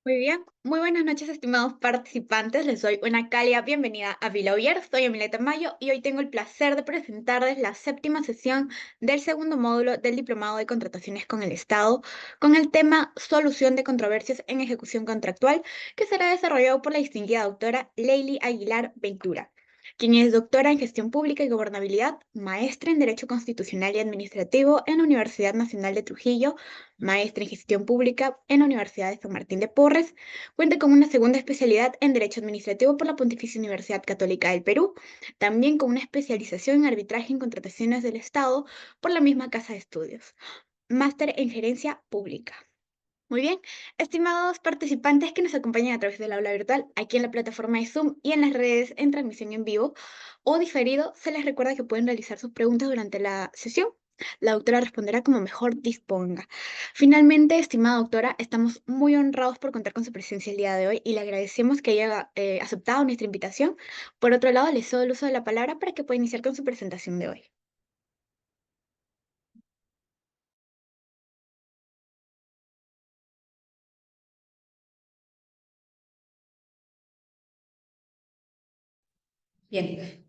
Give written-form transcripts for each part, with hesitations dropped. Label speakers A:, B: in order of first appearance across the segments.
A: Muy bien, muy buenas noches, estimados participantes. Les doy una cálida bienvenida a Vilovier. Soy Emileta Mayo y hoy tengo el placer de presentarles la séptima sesión del segundo módulo del Diplomado de Contrataciones con el Estado, con el tema Solución de controversias en ejecución contractual, que será desarrollado por la distinguida doctora Leili Aguilar Ventura, quien es doctora en Gestión Pública y Gobernabilidad, maestra en Derecho Constitucional y Administrativo en la Universidad Nacional de Trujillo, maestra en Gestión Pública en la Universidad de San Martín de Porres. Cuenta con una segunda especialidad en Derecho Administrativo por la Pontificia Universidad Católica del Perú, también con una especialización en arbitraje en contrataciones del Estado por la misma Casa de Estudios. Máster en Gerencia Pública. Muy bien, estimados participantes que nos acompañan a través del aula virtual, aquí en la plataforma de Zoom y en las redes en transmisión en vivo o diferido, se les recuerda que pueden realizar sus preguntas durante la sesión. La doctora responderá como mejor disponga. Finalmente, estimada doctora, estamos muy honrados por contar con su presencia el día de hoy y le agradecemos que haya aceptado nuestra invitación. Por otro lado, le cedo el uso de la palabra para que pueda iniciar con su presentación de hoy.
B: Bien,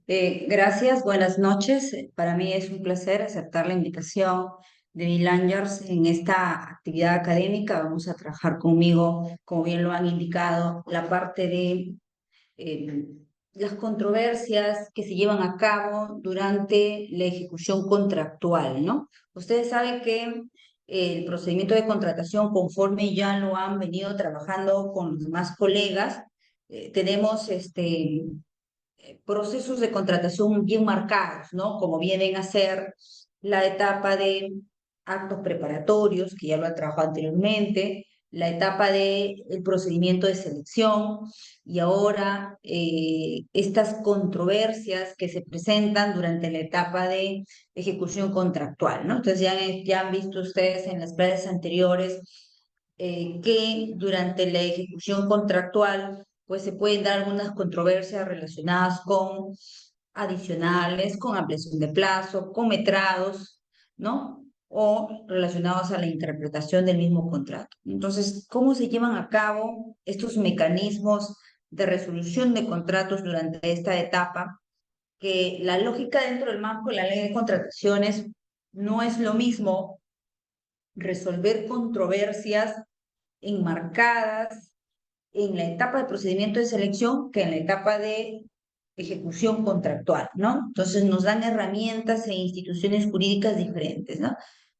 B: gracias, buenas noches. Para mí es un placer aceptar la invitación de Langers en esta actividad académica. Vamos a trabajar conmigo, como bien lo han indicado, la parte de eh, las controversias que se llevan a cabo durante la ejecución contractual, ¿no? Ustedes saben que el procedimiento de contratación, conforme ya lo han venido trabajando con los demás colegas, tenemos procesos de contratación bien marcados, ¿no? Como vienen a ser la etapa de actos preparatorios, que ya lo han trabajado anteriormente, la etapa de el procedimiento de selección y ahora estas controversias que se presentan durante la etapa de ejecución contractual, ¿no? Entonces ya han visto ustedes en las clases anteriores que durante la ejecución contractual pues se pueden dar algunas controversias relacionadas con adicionales, con ampliación de plazo, con metrados, ¿no? O relacionados a la interpretación del mismo contrato. Entonces, ¿cómo se llevan a cabo estos mecanismos de resolución de contratos durante esta etapa? Que la lógica dentro del marco de la ley de contrataciones no es lo mismo resolver controversias enmarcadas en la etapa de procedimiento de selección que en la etapa de ejecución contractual, ¿no? Entonces nos dan herramientas e instituciones jurídicas diferentes, ¿no?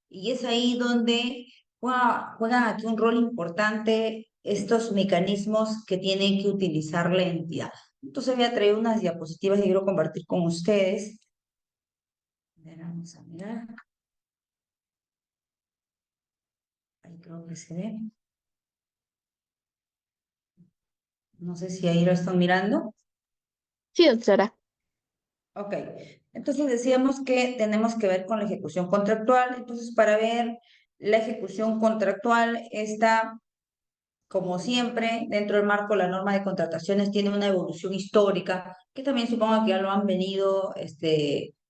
B: Y es ahí donde juegan aquí un rol importante estos mecanismos que tienen que utilizar la entidad. Entonces voy a traer unas diapositivas que quiero compartir con ustedes. Vamos a mirar. Ahí creo que se ve. No sé si ahí lo están mirando.
A: Sí, doctora.
B: Ok, entonces decíamos que tenemos que ver con la ejecución contractual. Entonces, para ver la ejecución contractual, está, como siempre, dentro del marco de la norma de contrataciones, tiene una evolución histórica, que también supongo que ya lo han venido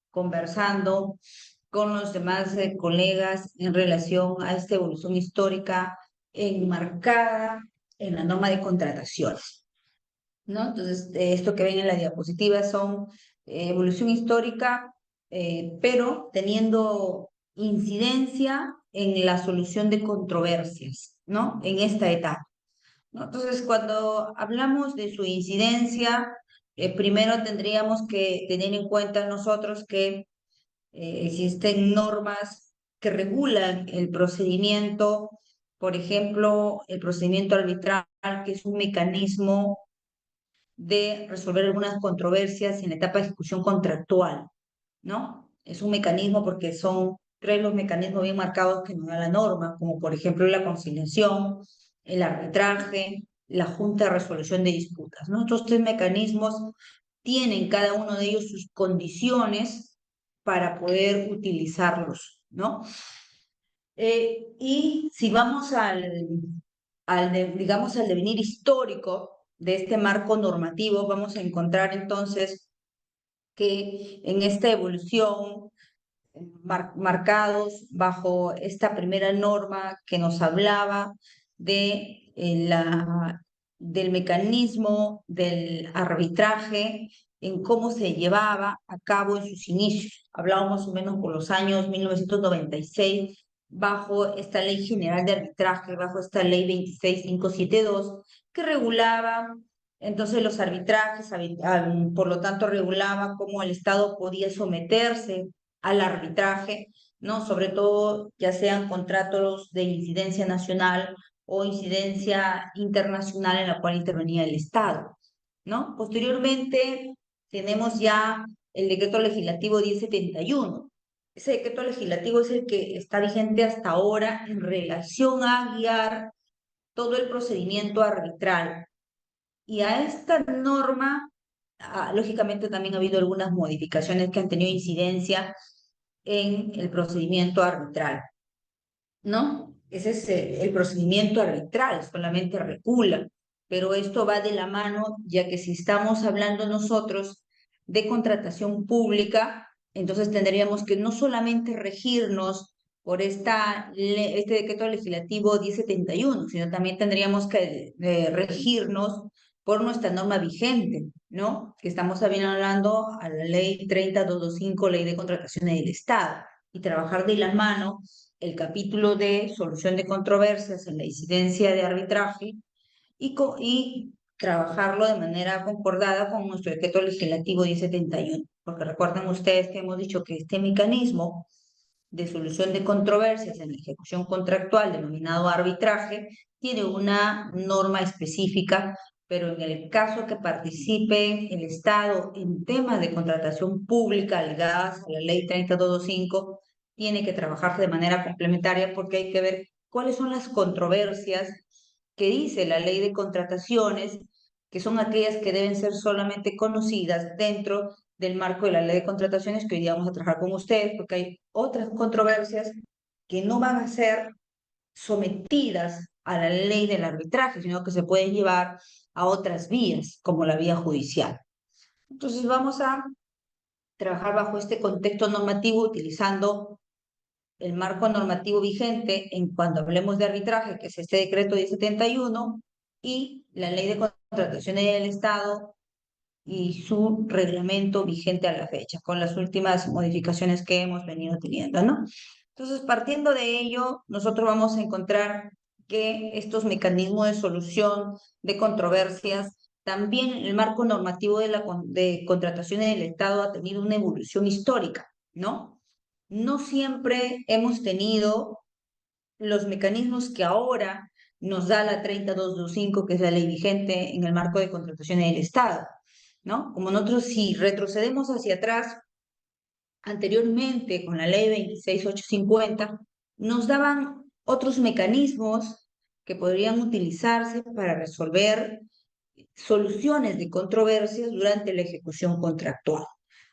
B: conversando con los demás colegas en relación a esta evolución histórica enmarcada en la norma de contrataciones, ¿no? Entonces, esto que ven en la diapositiva son evolución histórica, pero teniendo incidencia en la solución de controversias, ¿no? En esta etapa, ¿no? Entonces, cuando hablamos de su incidencia, primero tendríamos que tener en cuenta nosotros que existen normas que regulan el procedimiento, por ejemplo, el procedimiento arbitral, que es un mecanismo de resolver algunas controversias en la etapa de ejecución contractual, ¿no? Es un mecanismo porque son tres los mecanismos bien marcados que nos da la norma, como por ejemplo la conciliación, el arbitraje, la junta de resolución de disputas, ¿no? Estos tres mecanismos tienen cada uno de ellos sus condiciones para poder utilizarlos, ¿no? Y si vamos digamos, al devenir histórico de este marco normativo, vamos a encontrar entonces que en esta evolución, marcados bajo esta primera norma que nos hablaba del mecanismo del arbitraje en cómo se llevaba a cabo en sus inicios. Hablamos más o menos por los años 1996, bajo esta Ley General de Arbitraje, bajo esta Ley 26572, que regulaba entonces los arbitrajes, por lo tanto regulaba cómo el Estado podía someterse al arbitraje, ¿no? Sobre todo ya sean contratos de incidencia nacional o incidencia internacional en la cual intervenía el Estado, ¿no? Posteriormente tenemos ya el decreto legislativo 1071. Ese decreto legislativo es el que está vigente hasta ahora en relación a guiar todo el procedimiento arbitral. Y a esta norma, lógicamente también ha habido algunas modificaciones que han tenido incidencia en el procedimiento arbitral, ¿no? Ese es el procedimiento arbitral, solamente regula, pero esto va de la mano, ya que si estamos hablando nosotros de contratación pública, entonces tendríamos que no solamente regirnos por este decreto legislativo 1071, sino también tendríamos que regirnos por nuestra norma vigente, ¿no? Que estamos también hablando a la ley 30225, ley de contrataciones del Estado, y trabajar de la mano el capítulo de solución de controversias en la incidencia de arbitraje y trabajarlo de manera concordada con nuestro decreto legislativo 1071. Porque recuerden ustedes que hemos dicho que este mecanismo de solución de controversias en la ejecución contractual denominado arbitraje tiene una norma específica, pero en el caso que participe el Estado en temas de contratación pública ligadas a la ley 30225, tiene que trabajarse de manera complementaria porque hay que ver cuáles son las controversias que dice la ley de contrataciones, que son aquellas que deben ser solamente conocidas dentro del marco de la ley de contrataciones, que hoy día vamos a trabajar con ustedes, porque hay otras controversias que no van a ser sometidas a la ley del arbitraje, sino que se pueden llevar a otras vías, como la vía judicial. Entonces vamos a trabajar bajo este contexto normativo utilizando el marco normativo vigente en cuando hablemos de arbitraje, que es este decreto 1071, y la ley de contrataciones del Estado y su reglamento vigente a la fecha, con las últimas modificaciones que hemos venido teniendo, ¿no? Entonces, partiendo de ello, nosotros vamos a encontrar que estos mecanismos de solución de controversias, también el marco normativo de contrataciones del Estado ha tenido una evolución histórica, ¿no? No siempre hemos tenido los mecanismos que ahora nos da la 30225, que es la ley vigente en el marco de contrataciones del Estado, ¿no? Como nosotros, si retrocedemos hacia atrás, anteriormente con la ley 26850, nos daban otros mecanismos que podrían utilizarse para resolver soluciones de controversias durante la ejecución contractual,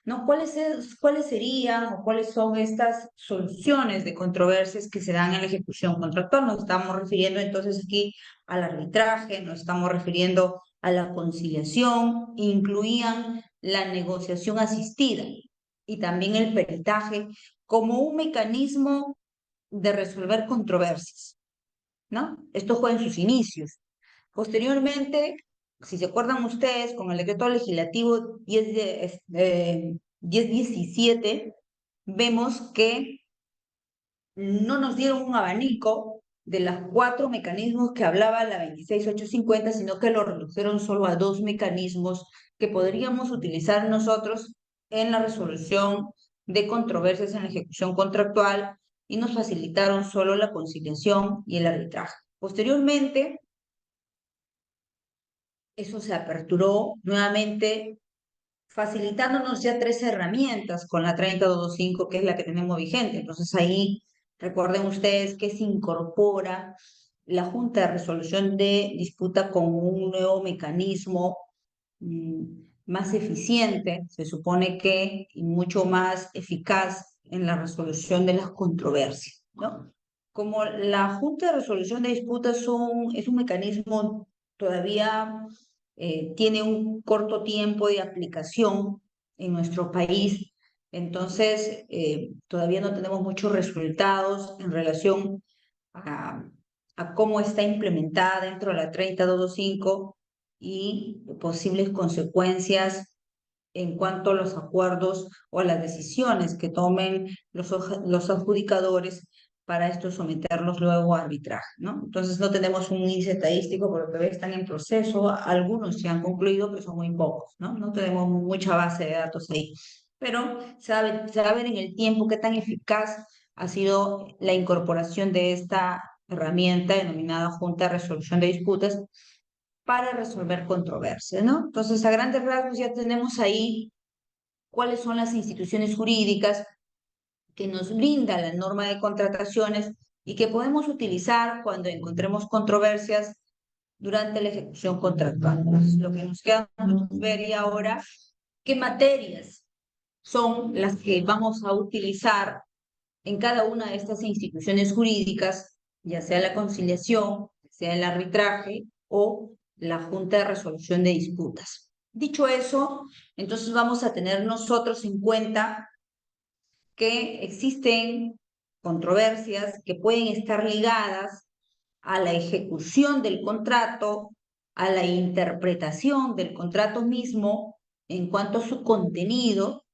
B: ¿no? ¿Cuáles serían o cuáles son estas soluciones de controversias que se dan en la ejecución contractual? Nos estamos refiriendo entonces aquí al arbitraje, nos estamos refiriendo a la conciliación, incluían la negociación asistida y también el peritaje como un mecanismo de resolver controversias, ¿no? Esto fue en sus inicios. Posteriormente, si se acuerdan ustedes, con el decreto legislativo 1017, vemos que no nos dieron un abanico de los 4 mecanismos que hablaba la 26850, sino que lo redujeron solo a 2 mecanismos que podríamos utilizar nosotros en la resolución de controversias en la ejecución contractual y nos facilitaron solo la conciliación y el arbitraje. Posteriormente, eso se aperturó nuevamente, facilitándonos ya 3 herramientas con la 30225, que es la que tenemos vigente. Entonces ahí recuerden ustedes que se incorpora la Junta de Resolución de Disputa con un nuevo mecanismo mm, más eficiente, se supone que, y mucho más eficaz en la resolución de las controversias, ¿no? Como la Junta de Resolución de Disputas es un mecanismo todavía tiene un corto tiempo de aplicación en nuestro país, entonces todavía no tenemos muchos resultados en relación a a cómo está implementada dentro de la 30225 y posibles consecuencias en cuanto a los acuerdos o a las decisiones que tomen los adjudicadores para esto someterlos luego a arbitraje, ¿no? Entonces no tenemos un índice estadístico, por lo que están en proceso, algunos se han concluido, pero son muy pocos, ¿no? No tenemos mucha base de datos ahí, pero se va a ver en el tiempo qué tan eficaz ha sido la incorporación de esta herramienta denominada Junta de Resolución de Disputas para resolver controversias, ¿no? Entonces, a grandes rasgos ya tenemos ahí cuáles son las instituciones jurídicas que nos brinda la norma de contrataciones y que podemos utilizar cuando encontremos controversias durante la ejecución contractual. Entonces, lo que nos queda ver y ahora, qué materias son las que vamos a utilizar en cada una de estas instituciones jurídicas, ya sea la conciliación, sea el arbitraje o la Junta de Resolución de Disputas. Dicho eso, entonces vamos a tener nosotros en cuenta que existen controversias que pueden estar ligadas a la ejecución del contrato, a la interpretación del contrato mismo en cuanto a su contenido,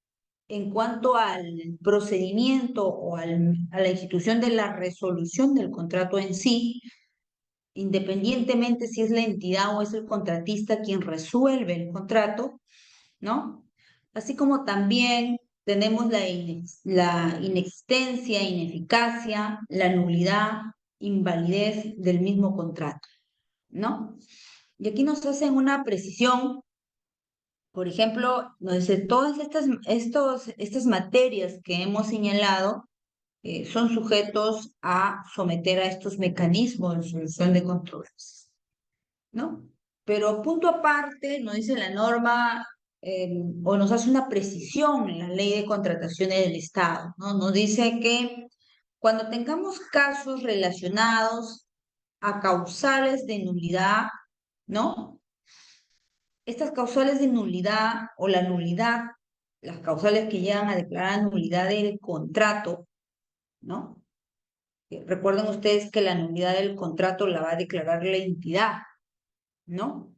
B: en cuanto al procedimiento o a la institución de la resolución del contrato en sí, independientemente si es la entidad o es el contratista quien resuelve el contrato, ¿no? Así como también tenemos la inexistencia, ineficacia, la nulidad, invalidez del mismo contrato, ¿no? Y aquí nos hacen una precisión, por ejemplo, nos dice, todas estas materias que hemos señalado son sujetos a someter a estos mecanismos de solución de controversias, ¿no? Pero punto aparte, nos dice la norma o nos hace una precisión en la ley de contrataciones del Estado, ¿no? Nos dice que cuando tengamos casos relacionados a causales de nulidad, ¿no? Estas causales de nulidad o la nulidad, las causales que llegan a declarar nulidad del contrato, ¿no? Recuerden ustedes que la nulidad del contrato la va a declarar la entidad, ¿no?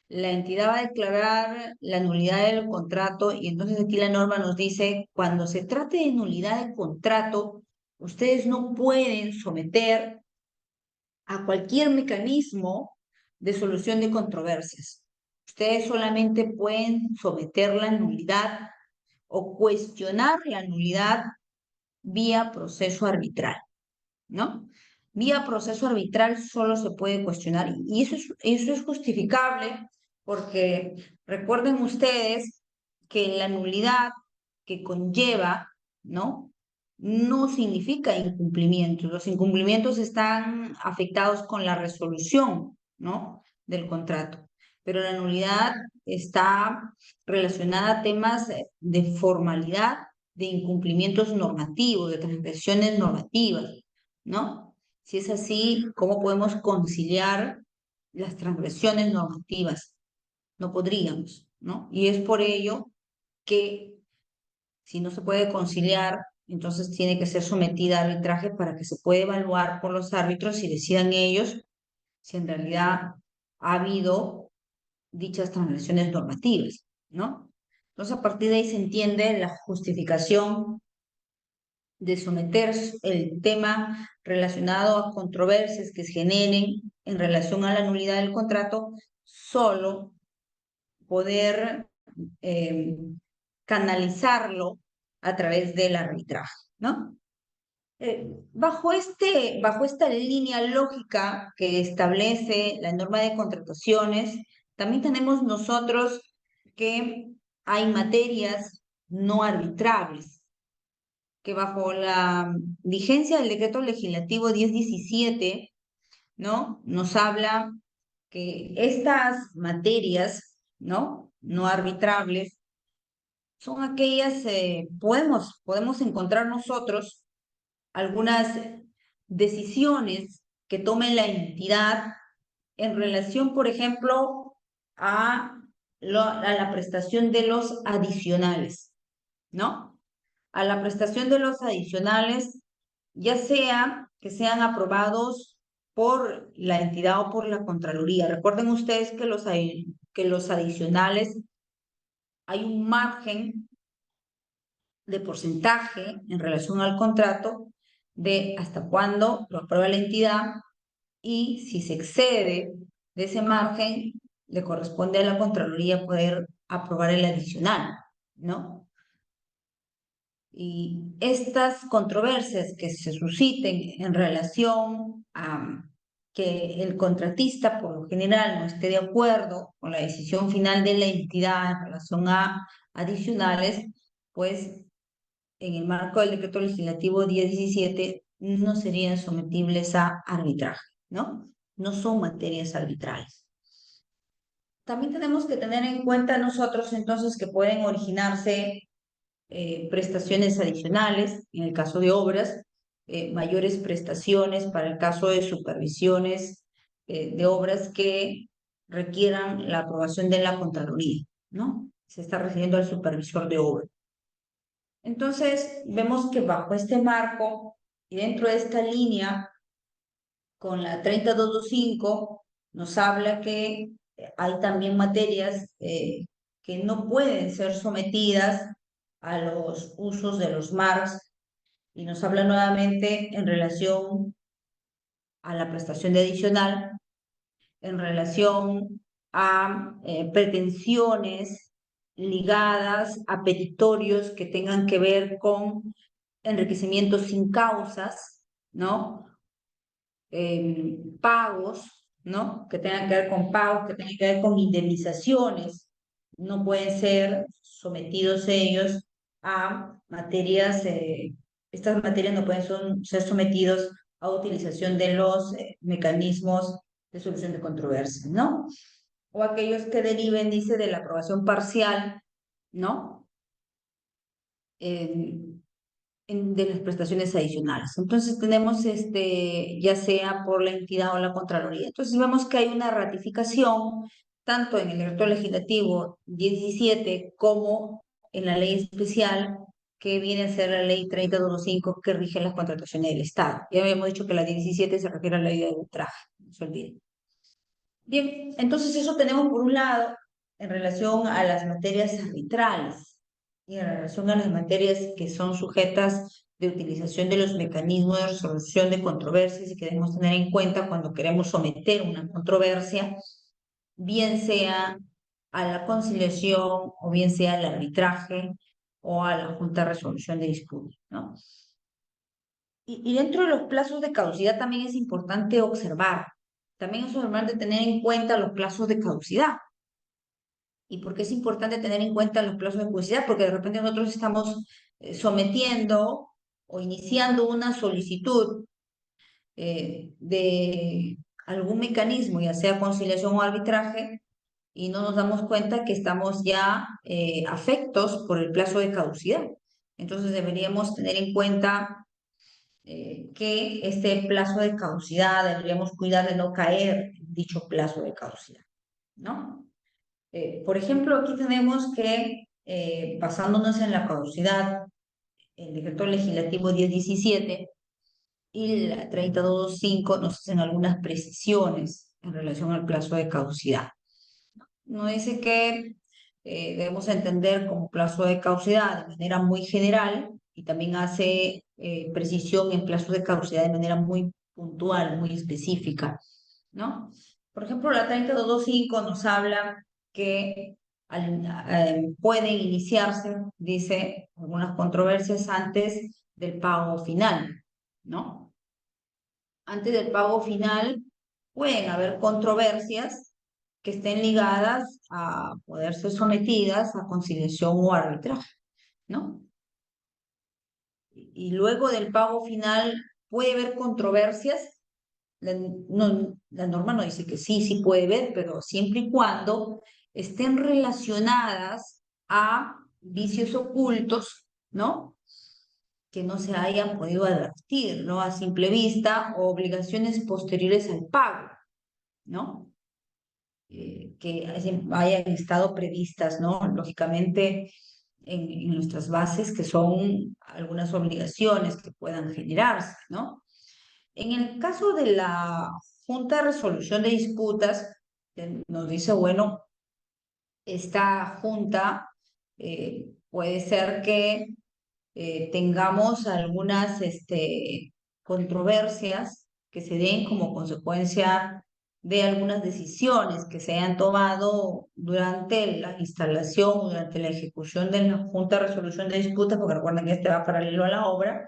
B: La entidad va a declarar la nulidad del contrato y entonces aquí la norma nos dice, cuando se trate de nulidad del contrato, ustedes no pueden someter a cualquier mecanismo de solución de controversias. Ustedes solamente pueden someter la nulidad o cuestionar la nulidad vía proceso arbitral, ¿no? Vía proceso arbitral solo se puede cuestionar y eso es justificable porque recuerden ustedes que la nulidad que conlleva, ¿no? No significa incumplimientos. Los incumplimientos están afectados con la resolución, ¿no? Del contrato. Pero la nulidad está relacionada a temas de formalidad, de incumplimientos normativos, de transgresiones normativas, ¿no? Si es así, ¿cómo podemos conciliar las transgresiones normativas? No podríamos, ¿no? Y es por ello que si no se puede conciliar, entonces tiene que ser sometida a arbitraje para que se pueda evaluar por los árbitros y decidan ellos si en realidad ha habido dichas transgresiones normativas, ¿no? Entonces, a partir de ahí se entiende la justificación de someter el tema relacionado a controversias que se generen en relación a la nulidad del contrato, solo poder canalizarlo a través del arbitraje, ¿no? Bajo esta línea lógica que establece la norma de contrataciones, también tenemos nosotros que hay materias no arbitrables, que bajo la vigencia del decreto legislativo 1017, ¿no? Nos habla que estas materias, ¿no? No arbitrables, son aquellas, podemos encontrar nosotros algunas decisiones que tome la entidad en relación, por ejemplo, a la prestación de los adicionales, ¿no? A la prestación de los adicionales, ya sea que sean aprobados por la entidad o por la Contraloría. Recuerden ustedes que los adicionales hay un margen de porcentaje en relación al contrato de hasta cuándo lo aprueba la entidad, y si se excede de ese margen, le corresponde a la Contraloría poder aprobar el adicional, ¿no? Y estas controversias que se susciten en relación a que el contratista por lo general no esté de acuerdo con la decisión final de la entidad en relación a adicionales, pues en el marco del decreto legislativo 1017 no serían sometibles a arbitraje, ¿no? No son materias arbitrales. También tenemos que tener en cuenta nosotros entonces que pueden originarse prestaciones adicionales en el caso de obras, mayores prestaciones para el caso de supervisiones de obras que requieran la aprobación de la Contraloría, ¿no? Se está refiriendo al supervisor de obra. Entonces, vemos que bajo este marco y dentro de esta línea, con la 30225, nos habla que hay también materias que no pueden ser sometidas a los usos de los MARCs, y nos habla nuevamente en relación a la prestación de adicional, en relación a pretensiones ligadas a petitorios que tengan que ver con enriquecimiento sin causas, ¿no? Pagos, ¿no? Que tengan que ver con pagos, que tengan que ver con indemnizaciones. No pueden ser sometidos ellos a materias, estas materias no pueden ser sometidos a utilización de los mecanismos de solución de controversias, ¿no? O aquellos que deriven, dice, de la aprobación parcial, ¿no? De las prestaciones adicionales. Entonces tenemos ya sea por la entidad o la Contraloría. Entonces vemos que hay una ratificación tanto en el decreto legislativo 1017 como en la ley especial que viene a ser la ley 30225 que rige las contrataciones del Estado. Ya habíamos dicho que la 17 se refiere a la ley de arbitraje, no se olviden. Bien, entonces eso tenemos por un lado en relación a las materias arbitrales y en relación a las materias que son sujetas de utilización de los mecanismos de resolución de controversias y que debemos tener en cuenta cuando queremos someter una controversia, bien sea a la conciliación o bien sea al arbitraje o a la Junta de Resolución de Disputas, ¿no? Y dentro de los plazos de caducidad también es importante observar, también es importante tener en cuenta los plazos de caducidad. ¿Y por qué es importante tener en cuenta los plazos de caducidad? Porque de repente nosotros estamos sometiendo o iniciando una solicitud de algún mecanismo, ya sea conciliación o arbitraje, y no nos damos cuenta que estamos ya afectos por el plazo de caducidad. Entonces deberíamos tener en cuenta que este plazo de caducidad, deberíamos cuidar de no caer en dicho plazo de caducidad, ¿no? Por ejemplo, aquí tenemos que, basándonos en la caducidad, el decreto legislativo 1017 y la 30225 nos hacen algunas precisiones en relación al plazo de caducidad. No dice que debemos entender como plazo de caducidad de manera muy general, y también hace precisión en plazos de caducidad de manera muy puntual, muy específica, ¿no? Por ejemplo, la 30225 nos habla que pueden iniciarse, dice, algunas controversias antes del pago final, ¿no? Antes del pago final pueden haber controversias que estén ligadas a poder ser sometidas a conciliación o arbitraje, ¿no? Y luego del pago final puede haber controversias. La norma no dice que sí, sí puede haber, pero siempre y cuando estén relacionadas a vicios ocultos, ¿no? Que no se hayan podido advertir, ¿no? A simple vista, o obligaciones posteriores al pago, ¿no? Que hayan estado previstas, ¿no? Lógicamente, en nuestras bases, que son algunas obligaciones que puedan generarse, ¿no? En el caso de la Junta de Resolución de Disputas, nos dice, bueno, esta junta puede ser que tengamos algunas controversias que se den como consecuencia de algunas decisiones que se hayan tomado durante la instalación, durante la ejecución de la Junta de Resolución de Disputas, porque recuerden que este va paralelo a la obra,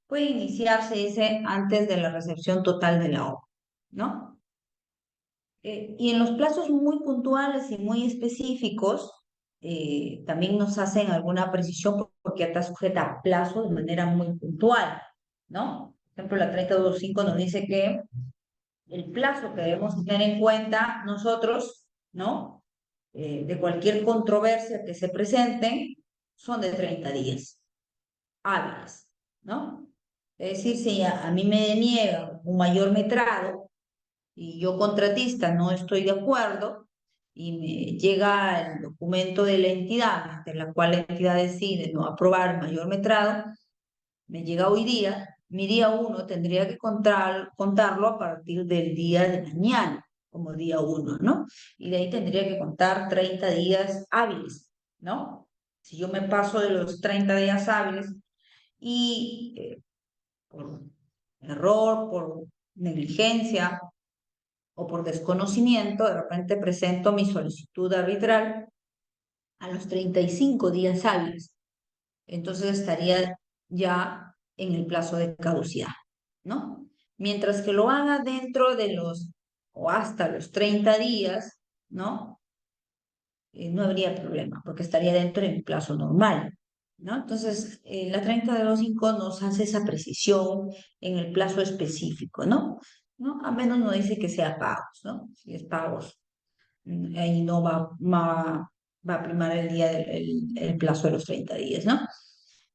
B: puede iniciarse ese antes de la recepción total de la obra, ¿no? Y en los plazos muy puntuales y muy específicos, también nos hacen alguna precisión porque está sujeta a plazo de manera muy puntual, ¿no? Por ejemplo, la 3025 nos dice que el plazo que debemos tener en cuenta nosotros, ¿no? De cualquier controversia que se presente, son de 30 días hábiles, ¿no? Es decir, si a mí me deniegan un mayor metrado, y yo contratista no estoy de acuerdo y me llega el documento de la entidad, de la cual la entidad decide no aprobar el mayor metrado, me llega hoy día, mi día uno tendría que contarlo a partir del día de mañana, como día uno, ¿no? Y de ahí tendría que contar 30 días hábiles, ¿no? Si yo me paso de los 30 días hábiles y por error, por negligencia, o por desconocimiento, de repente presento mi solicitud arbitral a los 35 días hábiles. Entonces estaría ya en el plazo de caducidad, ¿no? Mientras que lo haga dentro de los o hasta los 30 días, ¿no? No habría problema porque estaría dentro del plazo normal, ¿no? Entonces, la 30.05 nos hace esa precisión en el plazo específico, ¿no? ¿No? A menos no dice que sea pagos, ¿no? Si es pagos, ahí no va a primar el día el plazo de los 30 días, ¿no?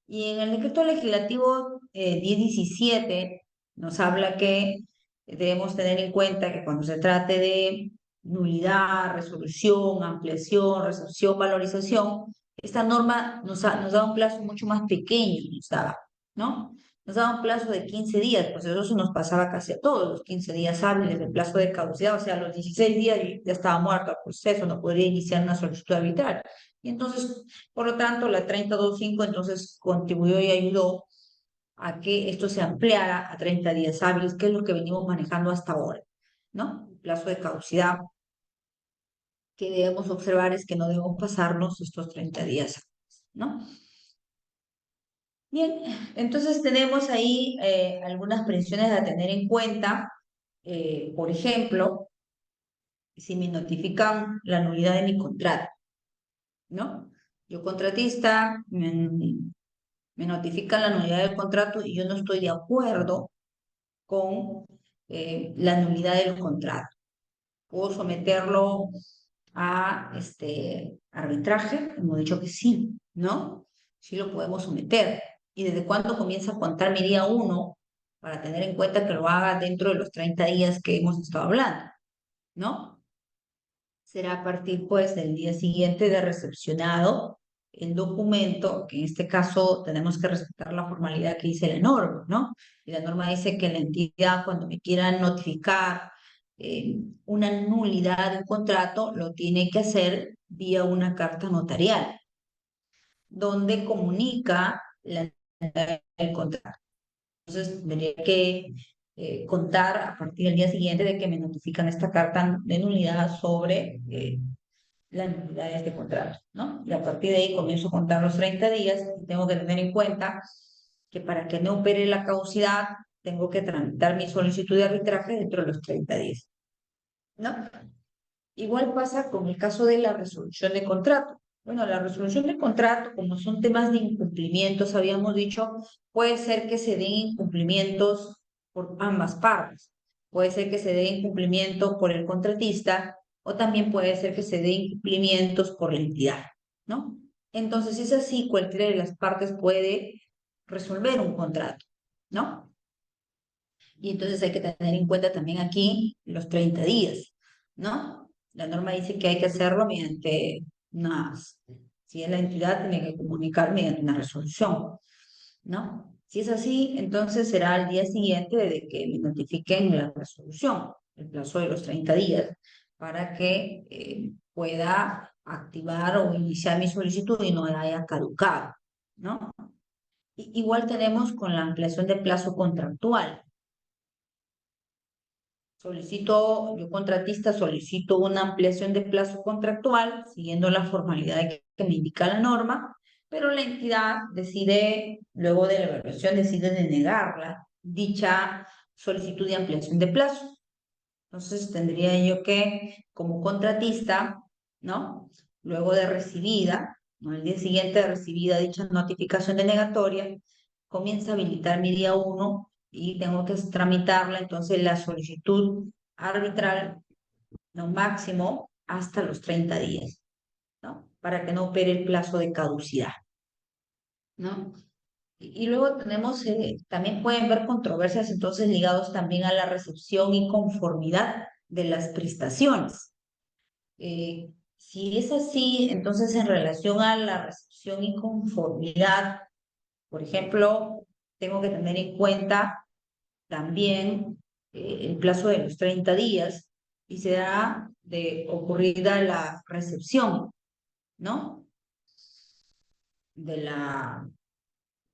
B: Y en el decreto legislativo 1017 nos habla que debemos tener en cuenta que cuando se trate de nulidad, resolución, ampliación, recepción, valorización, esta norma nos da un plazo mucho más pequeño, nos daba, ¿no? Nos daba un plazo de 15 días, pues eso se nos pasaba casi a todos los 15 días hábiles de plazo de caducidad, o sea, a los 16 días ya estaba muerto el proceso, no podría iniciar una solicitud arbitral. Y entonces, por lo tanto, la 3025 entonces contribuyó y ayudó a que esto se ampliara a 30 días hábiles, que es lo que venimos manejando hasta ahora, ¿no? El plazo de caducidad que debemos observar es que no debemos pasarnos estos 30 días, ¿no? Bien, entonces tenemos ahí algunas previsiones a tener en cuenta. Por ejemplo, si me notifican la nulidad de mi contrato, ¿no? Yo contratista, me notifican la nulidad del contrato y yo no estoy de acuerdo con la nulidad del contrato. ¿Puedo someterlo a arbitraje? Hemos dicho que sí, ¿no? Sí lo podemos someter. ¿Y desde cuándo comienza a contar mi día uno para tener en cuenta que lo haga dentro de los 30 días que hemos estado hablando, ¿no? Será a partir, pues, del día siguiente de recepcionado el documento, que en este caso tenemos que respetar la formalidad que dice la norma, ¿no? Y la norma dice que la entidad, cuando me quieran notificar una nulidad de un contrato, lo tiene que hacer vía una carta notarial, donde comunica la nulidad del contrato. Entonces, tendría que contar a partir del día siguiente de que me notifican esta carta de nulidad sobre las nulidades de contrato, ¿no? Y a partir de ahí comienzo a contar los 30 días y tengo que tener en cuenta que para que no opere la caducidad, tengo que tramitar mi solicitud de arbitraje dentro de los 30 días, ¿no? Igual pasa con el caso de la resolución de contrato. Bueno, la resolución de contrato, como son temas de incumplimientos, habíamos dicho, puede ser que se den incumplimientos por ambas partes. Puede ser que se dé incumplimiento por el contratista o también puede ser que se dé incumplimientos por la entidad, ¿no? Entonces, si es así, cualquiera de las partes puede resolver un contrato, ¿no? Y entonces hay que tener en cuenta también aquí los 30 días, ¿no? La norma dice que hay que hacerlo mediante si es la entidad, tiene que comunicar mediante una resolución, ¿no? Si es así, entonces será al día siguiente de que me notifiquen la resolución, el plazo de los 30 días, para que pueda activar o iniciar mi solicitud y no haya caducado, ¿no? Igual tenemos con la ampliación de plazo contractual. Yo contratista solicito una ampliación de plazo contractual siguiendo la formalidad que me indica la norma, pero la entidad decide, luego de la evaluación, decide denegarla, dicha solicitud de ampliación de plazo. Entonces tendría yo que, como contratista, ¿no? Luego de recibida, ¿no? El día siguiente de recibida dicha notificación denegatoria, comienza a habilitar mi día uno y tengo que tramitarla, entonces la solicitud arbitral, no máximo, hasta los 30 días, ¿no? Para que no opere el plazo de caducidad, ¿no? Y luego tenemos, también pueden ver controversias entonces ligados también a la recepción y conformidad de las prestaciones. Si es así, entonces en relación a la recepción y conformidad, por ejemplo, tengo que tener en cuenta también el plazo de los 30 días y será de ocurrida la recepción, ¿no? De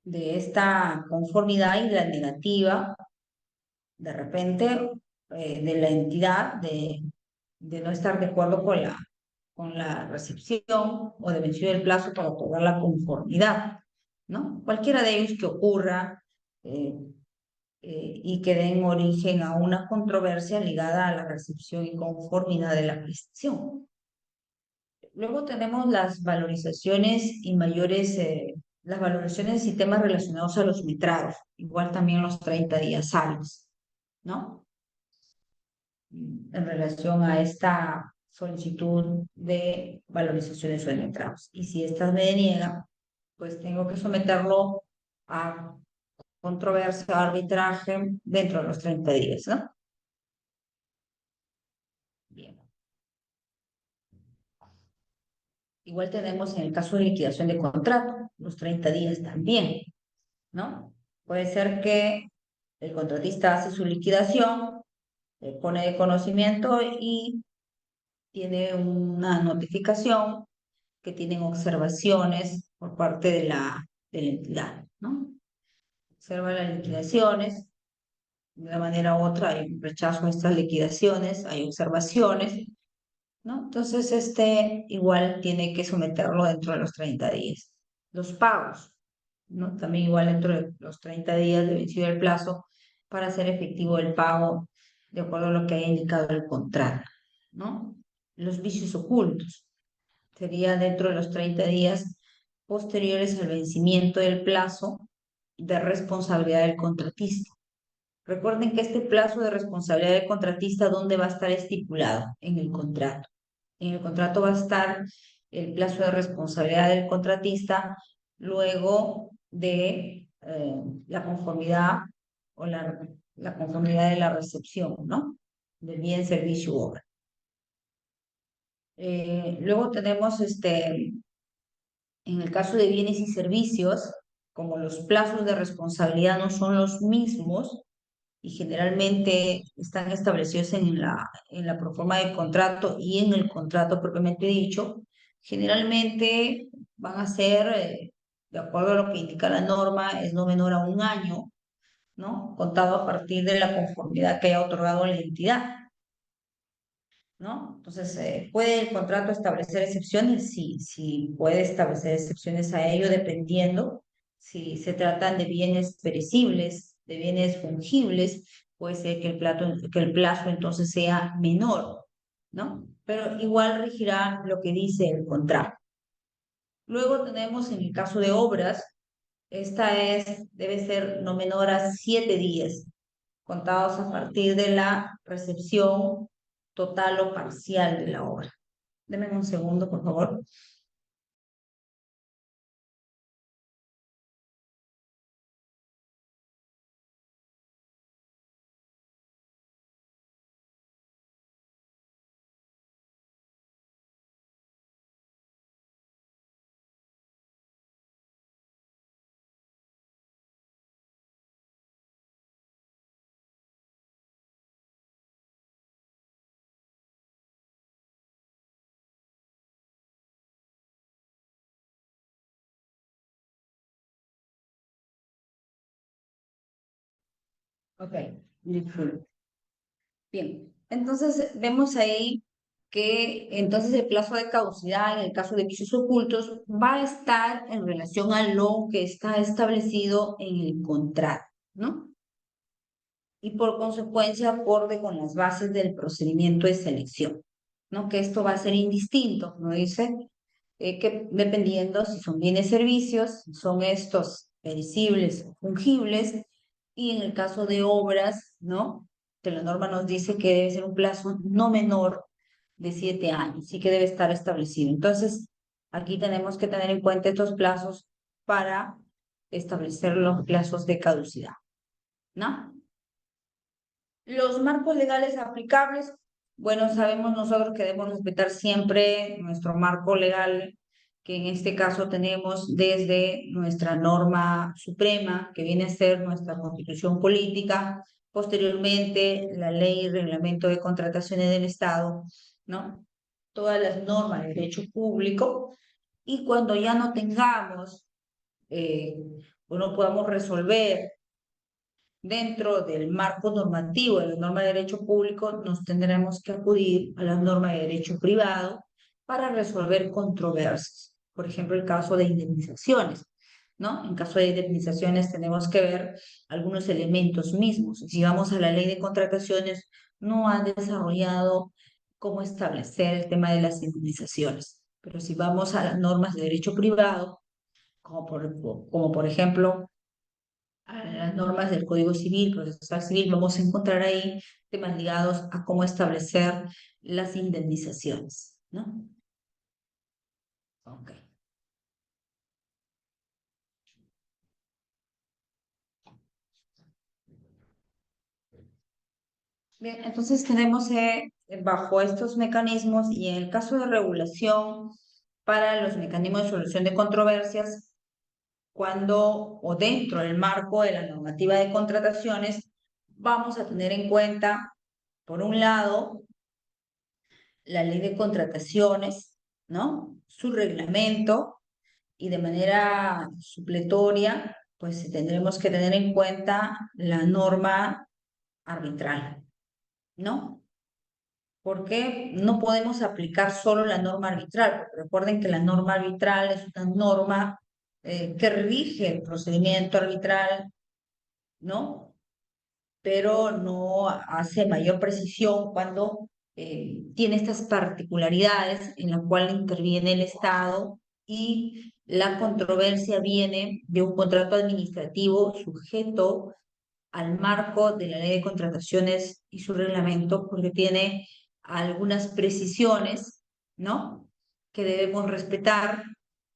B: de esta conformidad y la negativa, de repente, de la entidad de no estar de acuerdo con la recepción o de vencido el plazo para otorgar la conformidad, ¿no? Cualquiera de ellos que ocurra eh, y que den origen a una controversia ligada a la recepción y conformidad de la prestación. Luego tenemos las valorizaciones y mayores, las valorizaciones de sistemas relacionados a los metrados, igual también los 30 días hábiles, ¿no? En relación a esta solicitud de valorizaciones o de metrados. Y si esta me deniega, pues tengo que someterlo a controversia o arbitraje dentro de los 30 días, ¿no? Bien. Igual tenemos en el caso de liquidación de contrato, los 30 días también, ¿no? Puede ser que el contratista hace su liquidación, pone de conocimiento y tiene una notificación que tienen observaciones por parte de la entidad, ¿no? Observa las liquidaciones, de una manera u otra hay un rechazo a estas liquidaciones, hay observaciones, ¿no? Entonces, igual tiene que someterlo dentro de los 30 días. Los pagos, ¿no? También igual dentro de los 30 días de vencido el plazo para hacer efectivo el pago de acuerdo a lo que haya indicado el contrato, ¿no? Los vicios ocultos sería dentro de los 30 días posteriores al vencimiento del plazo de responsabilidad del contratista. Recuerden que este plazo de responsabilidad del contratista, ¿dónde va a estar estipulado? En el contrato. En el contrato va a estar el plazo de responsabilidad del contratista luego de la conformidad o la conformidad de la recepción, ¿no? Del bien, servicio u obra. Luego tenemos en el caso de bienes y servicios, como los plazos de responsabilidad no son los mismos y generalmente están establecidos en la proforma de contrato y en el contrato propiamente dicho, generalmente van a ser, de acuerdo a lo que indica la norma, es no menor a un año, ¿no? Contado a partir de la conformidad que haya otorgado la entidad. ¿No? Entonces, ¿puede el contrato establecer excepciones? Sí, sí puede establecer excepciones a ello dependiendo si se tratan de bienes perecibles, de bienes fungibles, puede ser que el plazo entonces sea menor, ¿no? Pero igual regirá lo que dice el contrato. Luego tenemos en el caso de obras, debe ser no menor a 7 días contados a partir de la recepción total o parcial de la obra. Deme un segundo, por favor. Ok, listo. Bien, entonces vemos ahí que entonces el plazo de caducidad en el caso de vicios ocultos va a estar en relación a lo que está establecido en el contrato, ¿no? Y por consecuencia acorde con las bases del procedimiento de selección, ¿no? Que esto va a ser indistinto, ¿no? Dice que dependiendo si son bienes servicios, son estos perecibles o fungibles, y en el caso de obras, ¿no? Que la norma nos dice que debe ser un plazo no menor de 7 años, sí que debe estar establecido. Entonces, aquí tenemos que tener en cuenta estos plazos para establecer los plazos de caducidad, ¿no? Los marcos legales aplicables, bueno, sabemos nosotros que debemos respetar siempre nuestro marco legal, que en este caso tenemos desde nuestra norma suprema, que viene a ser nuestra constitución política, posteriormente la ley y reglamento de contrataciones del Estado, ¿no? Todas las normas de derecho público, y cuando ya no tengamos eh, o no podamos resolver dentro del marco normativo de la norma de derecho público, nos tendremos que acudir a la norma de derecho privado para resolver controversias. Por ejemplo, el caso de indemnizaciones, ¿no? En caso de indemnizaciones tenemos que ver algunos elementos mismos. Si vamos a la ley de contrataciones, no han desarrollado cómo establecer el tema de las indemnizaciones. Pero si vamos a las normas de derecho privado, como por ejemplo a las normas del Código Civil, Procesal Civil, vamos a encontrar ahí temas ligados a cómo establecer las indemnizaciones, ¿no? Ok. Bien, entonces tenemos bajo estos mecanismos y en el caso de regulación para los mecanismos de solución de controversias, cuando o dentro del marco de la normativa de contrataciones, vamos a tener en cuenta, por un lado, la ley de contrataciones, ¿no? Su reglamento y de manera supletoria, pues tendremos que tener en cuenta la norma arbitral, ¿no? Porque no podemos aplicar solo la norma arbitral, porque recuerden que la norma arbitral es una norma que rige el procedimiento arbitral, ¿no? Pero no hace mayor precisión cuando tiene estas particularidades en la cual interviene el Estado y la controversia viene de un contrato administrativo sujeto al marco de la ley de contrataciones y su reglamento, porque tiene algunas precisiones, ¿no? Que debemos respetar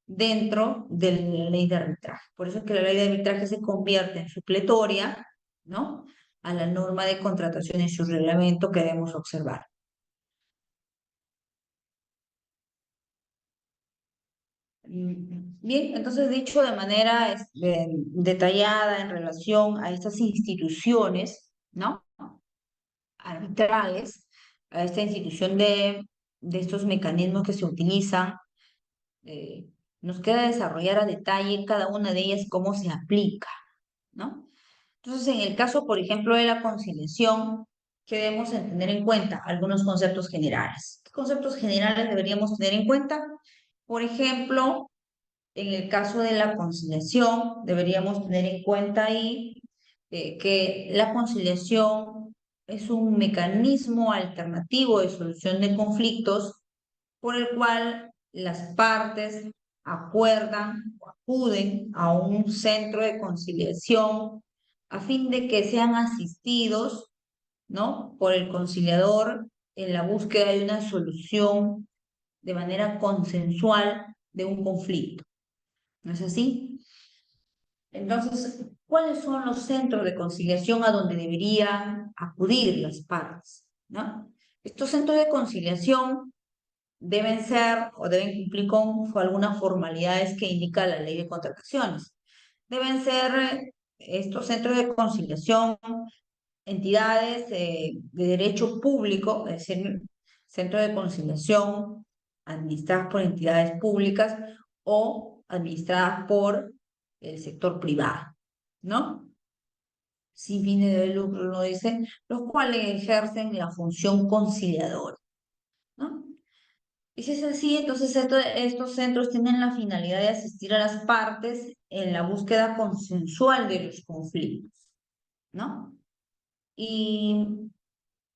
B: dentro de la ley de arbitraje. Por eso es que la ley de arbitraje se convierte en supletoria, ¿no? A la norma de contratación y su reglamento que debemos observar. Bien, entonces dicho de manera detallada en relación a estas instituciones, ¿no? Arbitrales, a esta institución de estos mecanismos que se utilizan, eh, nos queda desarrollar a detalle cada una de ellas cómo se aplica, ¿no? Entonces, en el caso, por ejemplo, de la conciliación, ¿qué debemos tener en cuenta? Algunos conceptos generales. ¿Qué conceptos generales deberíamos tener en cuenta? Por ejemplo, en el caso de la conciliación, deberíamos tener en cuenta ahí que la conciliación es un mecanismo alternativo de solución de conflictos por el cual las partes acuerdan o acuden a un centro de conciliación a fin de que sean asistidos, ¿no? Por el conciliador en la búsqueda de una solución de manera consensual de un conflicto. ¿No es así? Entonces, ¿cuáles son los centros de conciliación a donde deberían acudir las partes? ¿No? Estos centros de conciliación deben ser o deben cumplir con algunas formalidades que indica la ley de contrataciones. Deben ser estos centros de conciliación entidades de derecho público, es decir, centros de conciliación administradas por entidades públicas o administradas por el sector privado, ¿no? sin fines de lucro, lo dice, los cuales ejercen la función conciliadora, ¿no? Y si es así, entonces estos centros tienen la finalidad de asistir a las partes en la búsqueda consensual de los conflictos, ¿no? Y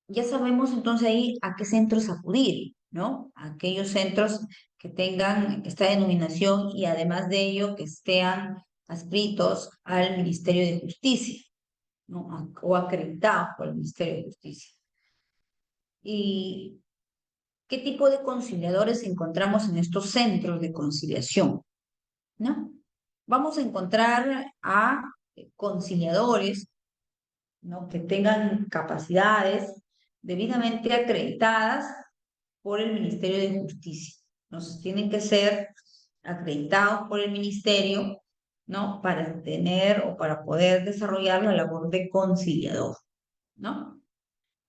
B: ya sabemos entonces ahí a qué centros acudir, ¿no? A aquellos centros que tengan esta denominación y además de ello que estén adscritos al Ministerio de Justicia, ¿no? O acreditados por el Ministerio de Justicia. ¿Y qué tipo de conciliadores encontramos en estos centros de conciliación? ¿No? Vamos a encontrar a conciliadores, ¿no? Que tengan capacidades debidamente acreditadas por el Ministerio de Justicia. Entonces, tienen que ser acreditados por el Ministerio, ¿no? Para tener o para poder desarrollar la labor de conciliador, ¿no?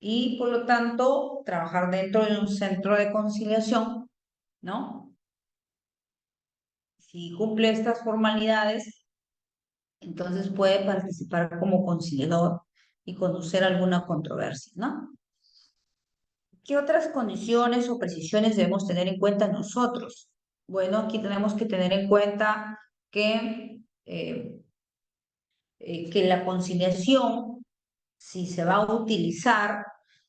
B: Y por lo tanto, trabajar dentro de un centro de conciliación, ¿no? Si cumple estas formalidades, entonces puede participar como conciliador y conducir alguna controversia, ¿no? ¿Qué otras condiciones o precisiones debemos tener en cuenta nosotros? Bueno, aquí tenemos que tener en cuenta que la conciliación, si se va a utilizar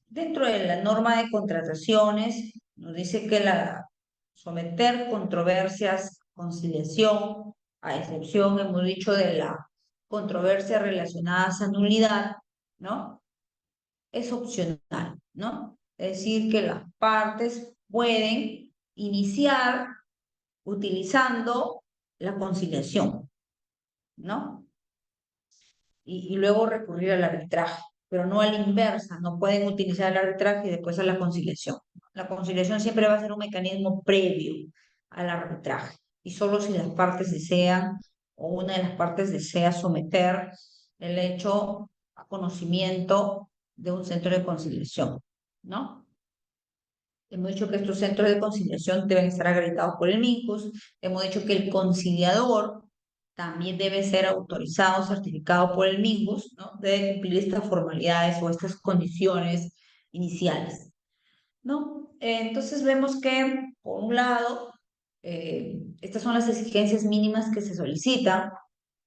B: dentro de la norma de contrataciones, nos dice que someter controversias, conciliación, a excepción, hemos dicho, de la controversia relacionadas a nulidad, ¿no? Es opcional, ¿no? Es decir, que las partes pueden iniciar utilizando la conciliación, ¿no? Y luego recurrir al arbitraje, pero no a la inversa, no pueden utilizar el arbitraje y después a la conciliación. La conciliación siempre va a ser un mecanismo previo al arbitraje y solo si las partes desean o una de las partes desea someter el hecho a conocimiento de un centro de conciliación, ¿no? Hemos dicho que estos centros de conciliación deben estar acreditados por el MINCUS. Hemos dicho que el conciliador también debe ser autorizado, certificado por el MINCUS, ¿no? Debe cumplir estas formalidades o estas condiciones iniciales, ¿no? Entonces vemos que, por un lado, estas son las exigencias mínimas que se solicitan,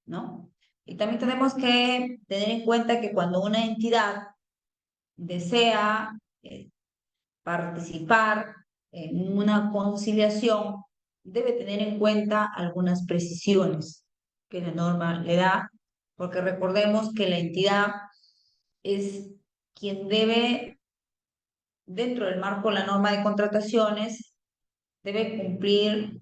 B: ¿no? Y también tenemos que tener en cuenta que cuando una entidad desea participar en una conciliación, debe tener en cuenta algunas precisiones que la norma le da, porque recordemos que la entidad es quien debe, dentro del marco de la norma de contrataciones, debe cumplir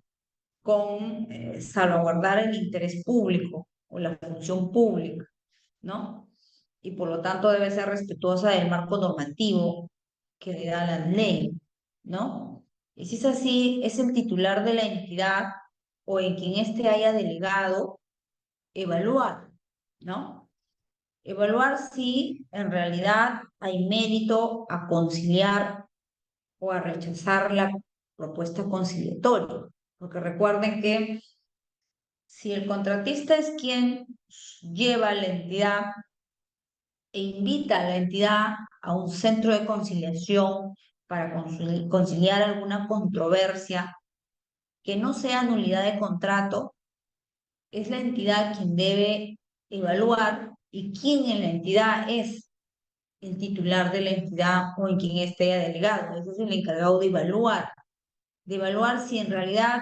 B: con salvaguardar el interés público o la función pública, ¿no? Y por lo tanto debe ser respetuosa del marco normativo que le da la ley, ¿no? Y si es así, es el titular de la entidad o en quien éste haya delegado evaluar, ¿no? Evaluar si en realidad hay mérito a conciliar o a rechazar la propuesta conciliatoria. Porque recuerden que si el contratista es quien lleva la entidad e invita a la entidad a un centro de conciliación para conciliar alguna controversia que no sea nulidad de contrato, es la entidad quien debe evaluar y quién en la entidad es el titular de la entidad o en quien esté delegado. Ese es el encargado de evaluar si en realidad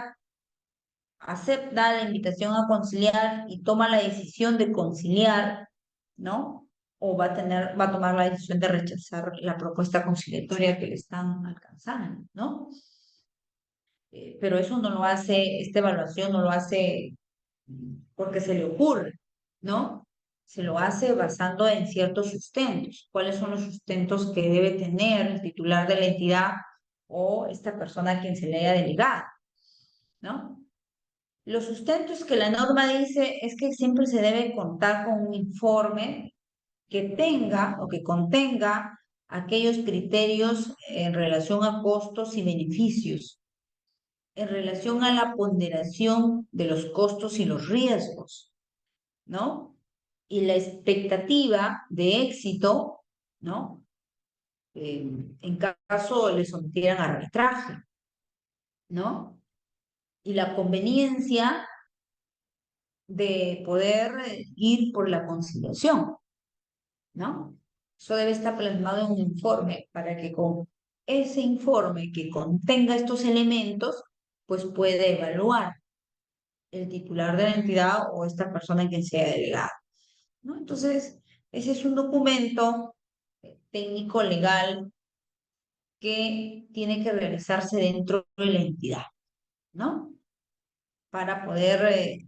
B: acepta la invitación a conciliar y toma la decisión de conciliar, ¿no? O va a tomar la decisión de rechazar la propuesta conciliatoria que le están alcanzando, ¿no? Pero eso no lo hace, esta evaluación no lo hace porque se le ocurre, ¿no? Se lo hace basando en ciertos sustentos. ¿Cuáles son los sustentos que debe tener el titular de la entidad o esta persona a quien se le haya delegado, ¿no? Los sustentos que la norma dice es que siempre se debe contar con un informe que tenga o que contenga aquellos criterios en relación a costos y beneficios, en relación a la ponderación de los costos y los riesgos, ¿no? y la expectativa de éxito, ¿no? En caso le sometieran a arbitraje, ¿no? Y la conveniencia de poder ir por la conciliación, ¿no? Eso debe estar plasmado en un informe para que con ese informe que contenga estos elementos, pues puede evaluar el titular de la entidad o esta persona en quien sea delegado, ¿no? Entonces, ese es un documento técnico legal que tiene que realizarse dentro de la entidad, ¿no? Para poder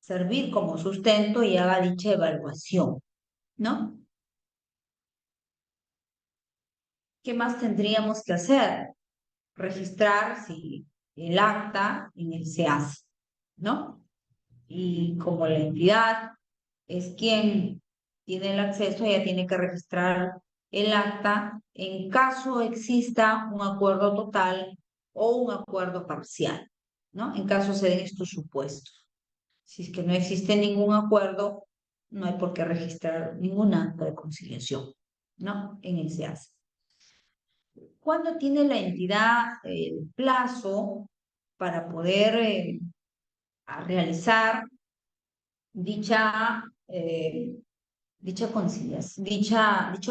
B: servir como sustento y haga dicha evaluación, ¿no? ¿Qué más tendríamos que hacer? Registrar si el acta en el SEAS, ¿no? Y como la entidad es quien tiene el acceso, ella tiene que registrar el acta en caso exista un acuerdo total o un acuerdo parcial, ¿no? En caso se den estos supuestos. Si es que no existe ningún acuerdo, no hay por qué registrar ningún acta de conciliación, ¿no? En el SEAS. ¿Cuándo tiene la entidad el plazo para poder realizar dicha, dicho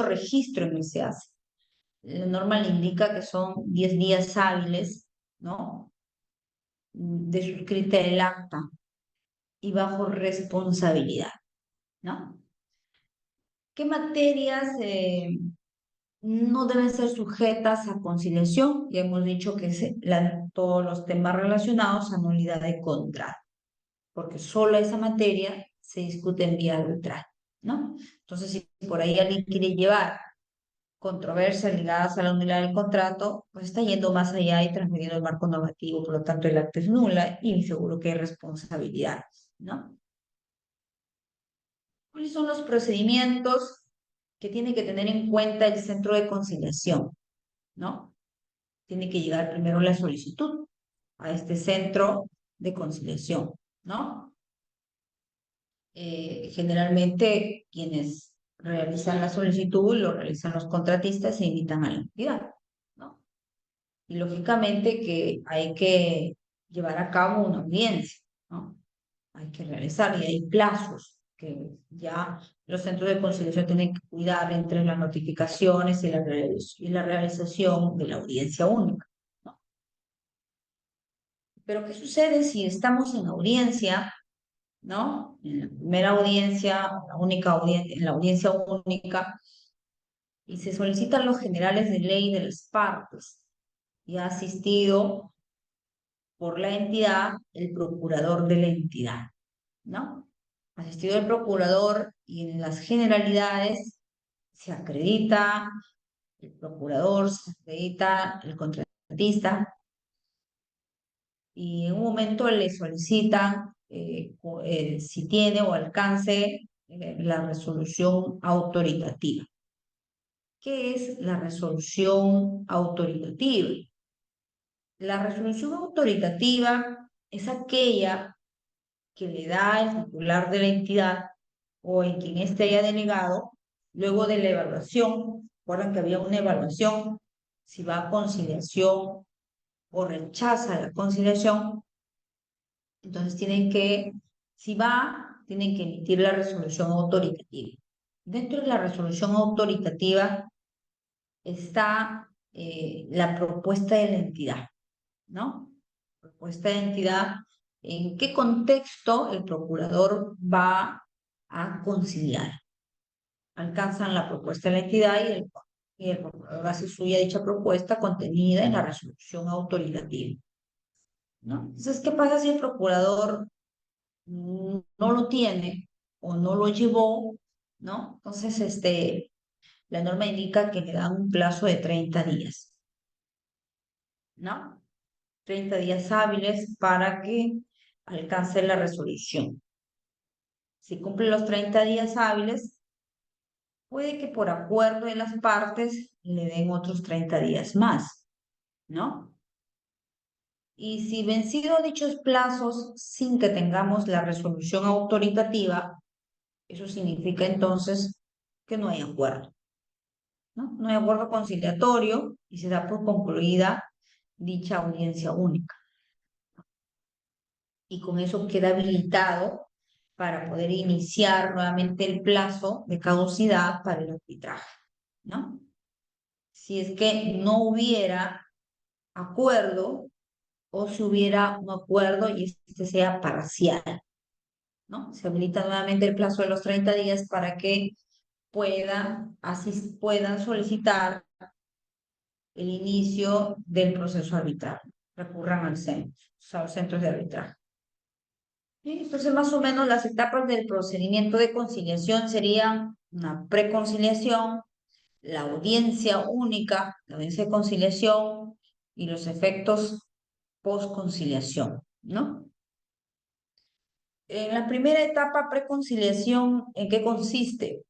B: registro en el SEAS? La norma le indica que son 10 días hábiles, ¿no? De suscrita el acta y bajo responsabilidad, ¿no? ¿Qué materias no deben ser sujetas a conciliación? Ya hemos dicho que todos los temas relacionados a nulidad de contrato, porque solo esa materia se discute en vía arbitral, ¿no? Entonces, si por ahí alguien quiere llevar controversias ligadas a la nulidad del contrato, pues está yendo más allá y transgrediendo el marco normativo, por lo tanto el acta es nula y seguro que hay responsabilidad, ¿no? ¿Cuáles son los procedimientos que tiene que tener en cuenta el centro de conciliación, ¿no? Tiene que llegar primero la solicitud a este centro de conciliación, ¿no? Generalmente quienes realizan la solicitud lo realizan los contratistas e invitan a la entidad, ¿no? Y lógicamente que hay que llevar a cabo una audiencia, ¿no? Hay que realizar y hay plazos que ya los centros de conciliación tienen que cuidar entre las notificaciones y la realización de la audiencia única, ¿no? Pero ¿qué sucede si estamos en audiencia, ¿no? En la primera audiencia, la única audiencia, en la audiencia única, y se solicitan los generales de ley de las partes, y ha asistido por la entidad el procurador de la entidad, ¿no? Asistido el procurador y en las generalidades se acredita el procurador, se acredita el contratista y en un momento le solicitan si tiene o alcance la resolución autoritativa. ¿Qué es la resolución autoritativa? La resolución autoritativa es aquella que le da el titular de la entidad o en quien éste haya delegado, luego de la evaluación. Recuerdan que había una evaluación, si va a conciliación o rechaza la conciliación, entonces si va, tienen que emitir la resolución autoritativa. Dentro de la resolución autoritativa está la propuesta de la entidad, ¿no? Propuesta de entidad, ¿en qué contexto el procurador va a conciliar? Alcanzan la propuesta de la entidad y el procurador hace suya dicha propuesta contenida en la resolución autoritativa, ¿no? Entonces, ¿qué pasa si el procurador no lo tiene o no lo llevó, ¿no? Entonces, la norma indica que le dan un plazo de 30 días, ¿no? 30 días hábiles para que alcance la resolución. Si cumple los 30 días hábiles, puede que por acuerdo de las partes le den otros 30 días más, ¿no? Y si vencido dichos plazos sin que tengamos la resolución autoritativa, Eso significa entonces que no hay acuerdo, ¿no? No hay acuerdo conciliatorio y se da por concluida dicha audiencia única. Y con eso queda habilitado para poder iniciar nuevamente el plazo de caducidad para el arbitraje, ¿no? Si es que no hubiera acuerdo o si hubiera un acuerdo y este sea parcial, ¿no? Se habilita nuevamente el plazo de los 30 días para que puedan solicitar el inicio del proceso arbitral, recurran al centro, o sea, a los centros de arbitraje. ¿Sí? Entonces, más o menos las etapas del procedimiento de conciliación serían una preconciliación, la audiencia única, la audiencia de conciliación y los efectos postconciliación, ¿no? En la primera etapa preconciliación, ¿en qué consiste?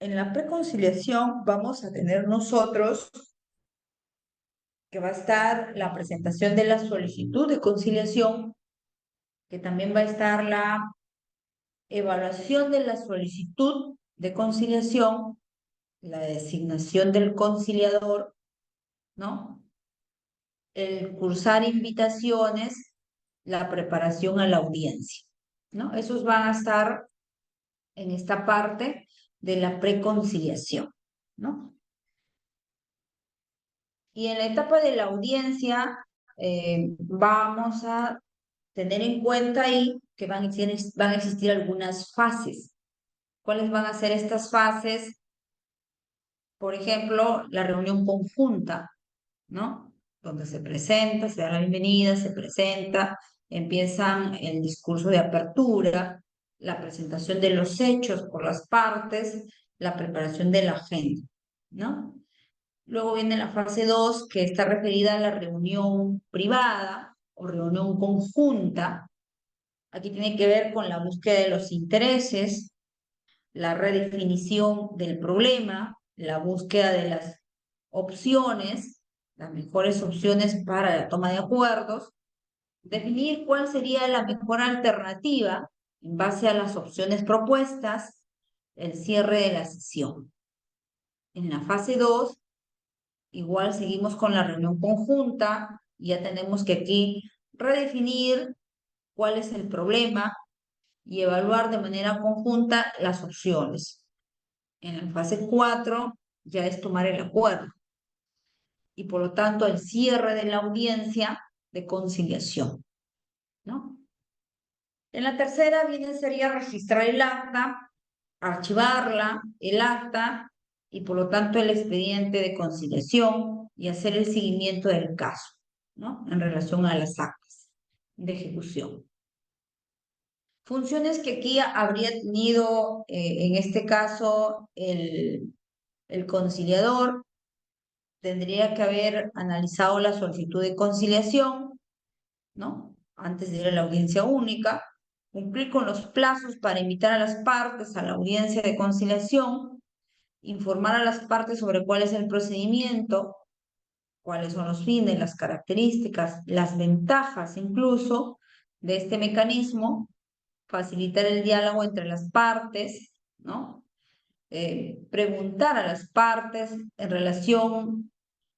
B: En la preconciliación vamos a tener nosotros que va a estar la presentación de la solicitud de conciliación, que también va a estar la evaluación de la solicitud de conciliación, la designación del conciliador, ¿no? El cursar invitaciones, la preparación a la audiencia, ¿no? Esos van a estar en esta parte de la preconciliación, ¿no? Y en la etapa de la audiencia vamos a tener en cuenta ahí que van a existir algunas fases. ¿Cuáles van a ser estas fases? Por ejemplo, la reunión conjunta, ¿no? Donde se presenta, se da la bienvenida, se presenta, empiezan el discurso de apertura, la presentación de los hechos por las partes, la preparación de la agenda, ¿no? Luego viene la fase 2 que está referida a la reunión privada o reunión conjunta. Aquí tiene que ver con la búsqueda de los intereses, la redefinición del problema, la búsqueda de las opciones, las mejores opciones para la toma de acuerdos, definir cuál sería la mejor alternativa en base a las opciones propuestas, el cierre de la sesión. En la fase 2 igual seguimos con la reunión conjunta, ya tenemos que aquí redefinir cuál es el problema y evaluar de manera conjunta las opciones. En la fase 4 ya es tomar el acuerdo y por lo tanto el cierre de la audiencia de conciliación, ¿no? En la tercera sería registrar el acta, archivarla, el acta y por lo tanto el expediente de conciliación y hacer el seguimiento del caso, ¿no? En relación a las actas de ejecución. Funciones que aquí habría tenido en este caso el conciliador, tendría que haber analizado la solicitud de conciliación, ¿no? Antes de ir a la audiencia única, cumplir con los plazos para invitar a las partes a la audiencia de conciliación, informar a las partes sobre cuál es el procedimiento, cuáles son los fines, las características, las ventajas incluso de este mecanismo, facilitar el diálogo entre las partes, ¿no? Preguntar a las partes en relación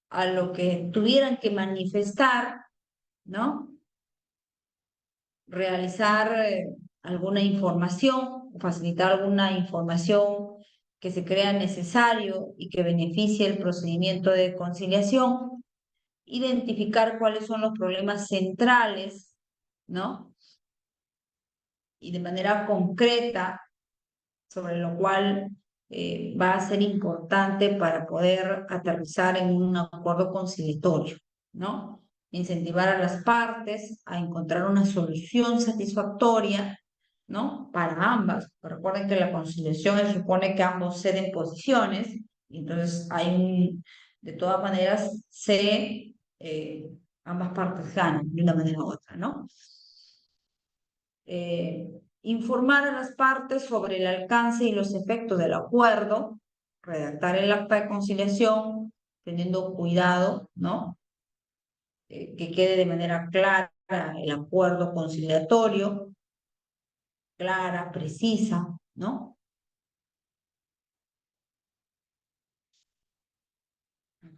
B: a lo que tuvieran que manifestar, ¿no? Realizar alguna información, facilitar alguna información que se crea necesario y que beneficie el procedimiento de conciliación, identificar cuáles son los problemas centrales, ¿no? Y de manera concreta, sobre lo cual va a ser importante para poder aterrizar en un acuerdo conciliatorio, ¿no? Incentivar a las partes a encontrar una solución satisfactoria, ¿no? Para ambas. Recuerden que la conciliación supone que ambos ceden posiciones, y entonces de todas maneras, ambas partes ganan de una manera u otra, ¿no? Informar a las partes sobre el alcance y los efectos del acuerdo, redactar el acta de conciliación, teniendo cuidado, ¿no? Que quede de manera clara el acuerdo conciliatorio, clara, precisa, ¿no?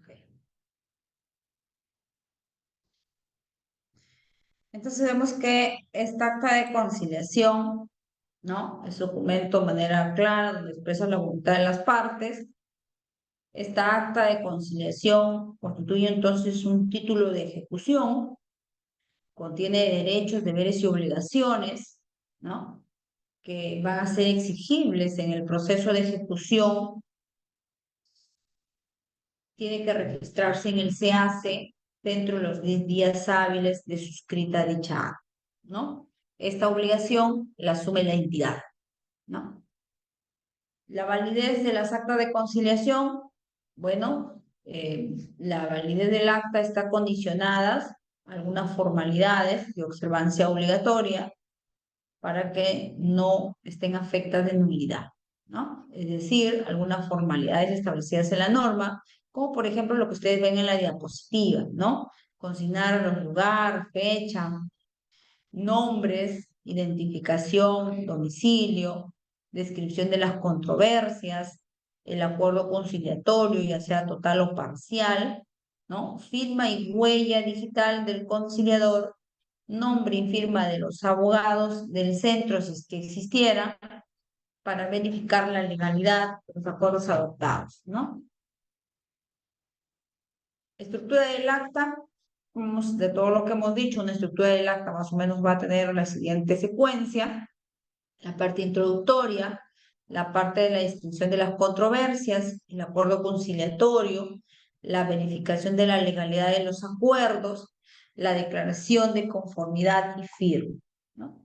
B: Okay. Entonces vemos que esta acta de conciliación, ¿no? Es documento de manera clara donde expresa la voluntad de las partes. Esta acta de conciliación constituye entonces un título de ejecución, contiene derechos, deberes y obligaciones, ¿no? Que van a ser exigibles en el proceso de ejecución. Tiene que registrarse en el SEACE dentro de los 10 días hábiles de suscrita dicha acta, ¿no? Esta obligación la asume la entidad, ¿no? La validez de las actas de conciliación, bueno, la validez del acta está condicionada a algunas formalidades de observancia obligatoria para que no estén afectas de nulidad, ¿no? Es decir, algunas formalidades establecidas en la norma, como por ejemplo lo que ustedes ven en la diapositiva, ¿no? Consignar los lugar, fecha, nombres, identificación, domicilio, descripción de las controversias, el acuerdo conciliatorio, ya sea total o parcial, ¿no? Firma y huella digital del conciliador, nombre y firma de los abogados del centro, si es que existiera, para verificar la legalidad de los acuerdos adoptados, ¿no? Estructura del acta, de todo lo que hemos dicho, una estructura del acta más o menos va a tener la siguiente secuencia: la parte introductoria, la parte de la distinción de las controversias, el acuerdo conciliatorio, la verificación de la legalidad de los acuerdos, la declaración de conformidad y firma, ¿no?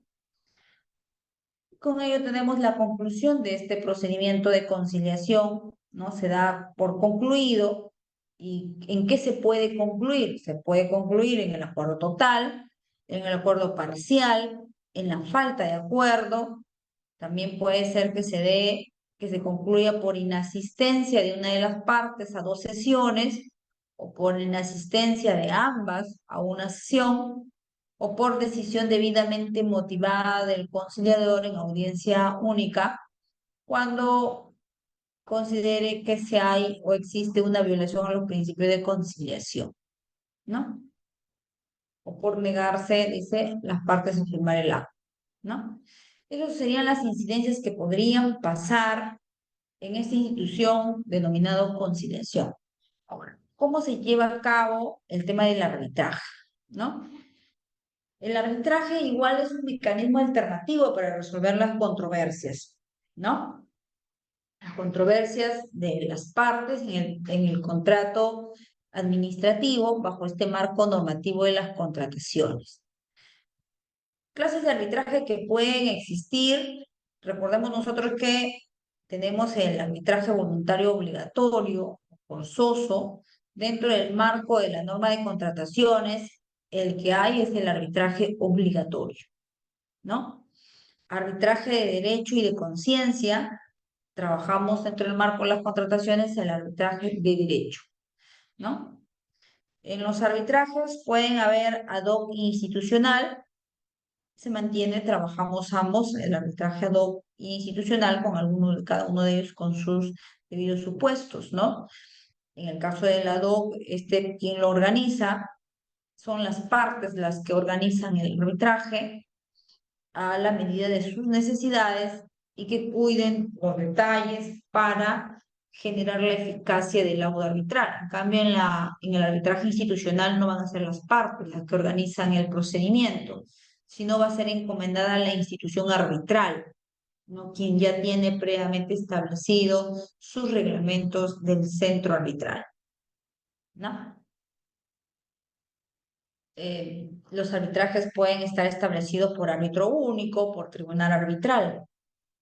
B: Con ello tenemos la conclusión de este procedimiento de conciliación, ¿no? Se da por concluido. ¿Y en qué se puede concluir? Se puede concluir en el acuerdo total, en el acuerdo parcial, en la falta de acuerdo. También puede ser que se concluya por inasistencia de una de las partes a dos sesiones, o por inasistencia de ambas a una sesión, o por decisión debidamente motivada del conciliador en audiencia única, cuando considere que se hay o existe una violación a los principios de conciliación, ¿no? O por negarse, dice, las partes a firmar el acta, ¿no? Esas serían las incidencias que podrían pasar en esta institución denominado conciliación. Ahora, ¿cómo se lleva a cabo el tema del arbitraje? ¿No? El arbitraje igual es un mecanismo alternativo para resolver las controversias, ¿no? Las controversias de las partes en el contrato administrativo bajo este marco normativo de las contrataciones. Clases de arbitraje que pueden existir. Recordemos nosotros que tenemos el arbitraje voluntario obligatorio, forzoso, dentro del marco de la norma de contrataciones. El que hay es el arbitraje obligatorio, ¿no? Arbitraje de derecho y de conciencia. Trabajamos dentro del marco de las contrataciones el arbitraje de derecho, ¿no? En los arbitrajes pueden haber ad hoc institucional. Se mantiene, trabajamos ambos, el arbitraje ad hoc institucional, con cada uno de ellos con sus debidos supuestos, ¿no? En el caso del ad hoc, quien lo organiza son las partes las que organizan el arbitraje a la medida de sus necesidades y que cuiden los detalles para generar la eficacia del laudo arbitral. En cambio, en el arbitraje institucional no van a ser las partes las que organizan el procedimiento, sino va a ser encomendada a la institución arbitral, ¿no? Quien ya tiene previamente establecido sus reglamentos del centro arbitral, ¿no? Los arbitrajes pueden estar establecidos por árbitro único, por tribunal arbitral,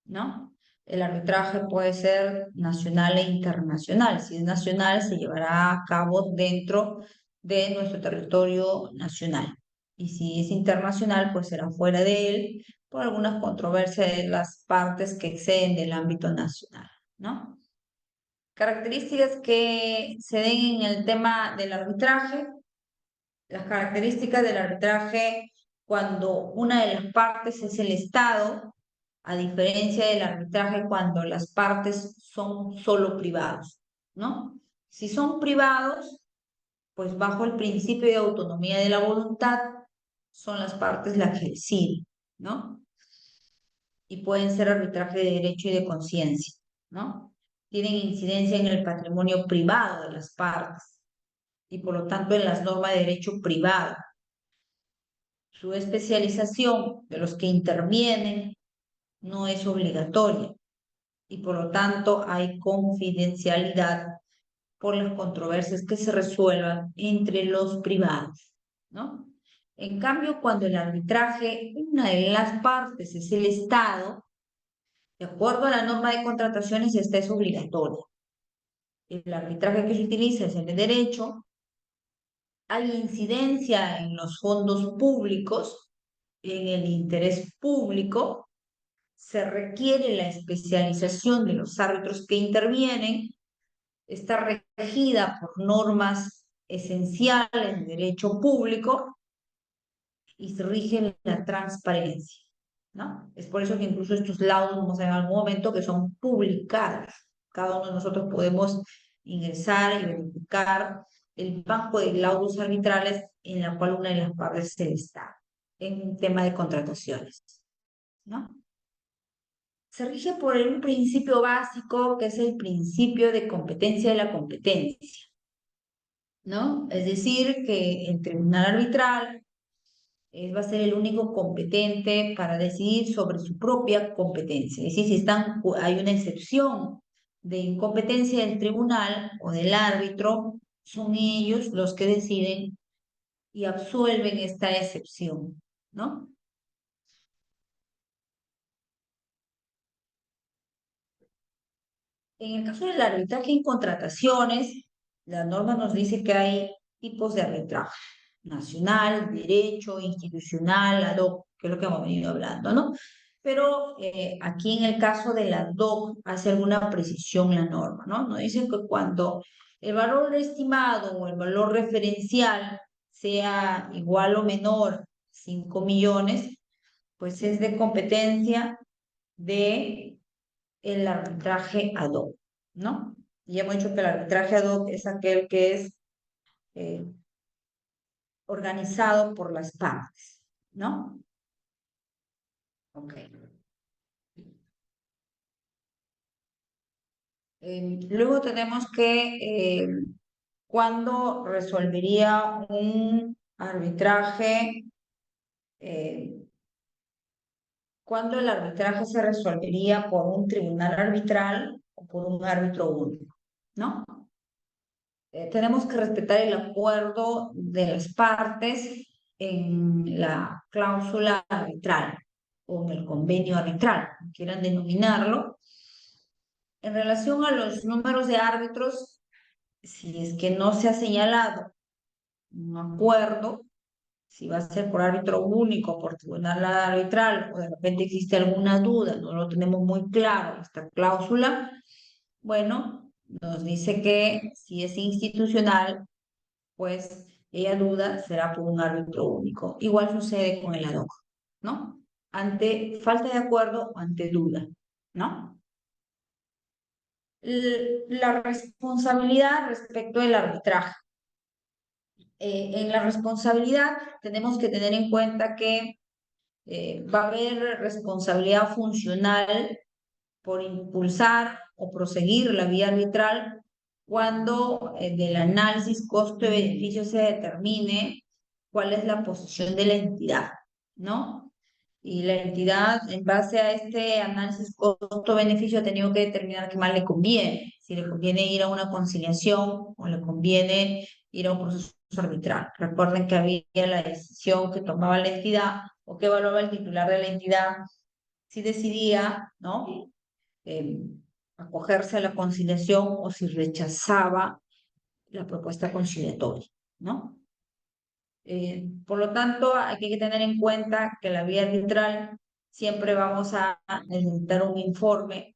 B: ¿no? El arbitraje puede ser nacional e internacional. Si es nacional, se llevará a cabo dentro de nuestro territorio nacional. Y si es internacional, pues será fuera de él por algunas controversias de las partes que exceden del ámbito nacional, ¿no? Características que se den en el tema del arbitraje. Las características del arbitraje: cuando una de las partes es el Estado, a diferencia del arbitraje cuando las partes son solo privados, ¿no? Si son privados, pues bajo el principio de autonomía de la voluntad, son las partes las que deciden, ¿no? Y pueden ser arbitraje de derecho y de conciencia, ¿no? Tienen incidencia en el patrimonio privado de las partes y por lo tanto en las normas de derecho privado. Su especialización de los que intervienen no es obligatoria y por lo tanto hay confidencialidad por las controversias que se resuelvan entre los privados, ¿no? En cambio, cuando el arbitraje, una de las partes es el Estado, de acuerdo a la norma de contrataciones, esta es obligatoria. El arbitraje que se utiliza es el de derecho, hay incidencia en los fondos públicos, en el interés público, se requiere la especialización de los árbitros que intervienen, está regida por normas esenciales de derecho público y se rige la transparencia, ¿no? Es por eso que incluso estos laudos vamos a ver en algún momento que son publicados. Cada uno de nosotros podemos ingresar y verificar el banco de laudos arbitrales en la cual una de las partes es el Estado, en un tema de contrataciones, ¿no? Se rige por un principio básico que es el principio de competencia de la competencia, ¿no? Es decir, que el tribunal arbitral va a ser el único competente para decidir sobre su propia competencia. Es decir, si hay una excepción de incompetencia del tribunal o del árbitro, son ellos los que deciden y absuelven esta excepción, ¿no? En el caso del arbitraje en contrataciones, la norma nos dice que hay tipos de arbitraje: nacional, derecho, institucional, ad hoc, que es lo que hemos venido hablando, ¿no? Pero aquí en el caso del ad hoc hace alguna precisión la norma, ¿no? Nos dice que cuando el valor estimado o el valor referencial sea igual o menor a 5 millones, pues es de competencia de el arbitraje ad hoc, ¿no? Y hemos dicho que el arbitraje ad hoc es aquel que es eh, organizado por las partes, ¿no? Ok. Luego tenemos que cuándo resolvería un arbitraje, eh, cuándo el arbitraje se resolvería por un tribunal arbitral o por un árbitro único, ¿no? Tenemos que respetar el acuerdo de las partes en la cláusula arbitral o en el convenio arbitral, como quieran denominarlo. En relación a los números de árbitros, si es que no se ha señalado un acuerdo, si va a ser por árbitro único, por tribunal arbitral, o de repente existe alguna duda, no lo tenemos muy claro, esta cláusula, bueno, nos dice que si es institucional, pues ella duda será por un árbitro único. Igual sucede con el ad hoc, ¿no? Ante falta de acuerdo o ante duda, ¿no? La responsabilidad respecto del arbitraje. En la responsabilidad tenemos que tener en cuenta que va a haber responsabilidad funcional por impulsar o proseguir la vía arbitral cuando del análisis costo-beneficio se determine cuál es la posición de la entidad, ¿no? Y la entidad, en base a este análisis costo-beneficio, ha tenido que determinar qué más le conviene, si le conviene ir a una conciliación o le conviene ir a un proceso arbitral. Recuerden que había la decisión que tomaba la entidad o que evaluaba el titular de la entidad si decidía, ¿no? eh, acogerse a la conciliación o si rechazaba la propuesta conciliatoria, ¿no? Por lo tanto, hay que tener en cuenta que la vía arbitral siempre vamos a necesitar un informe,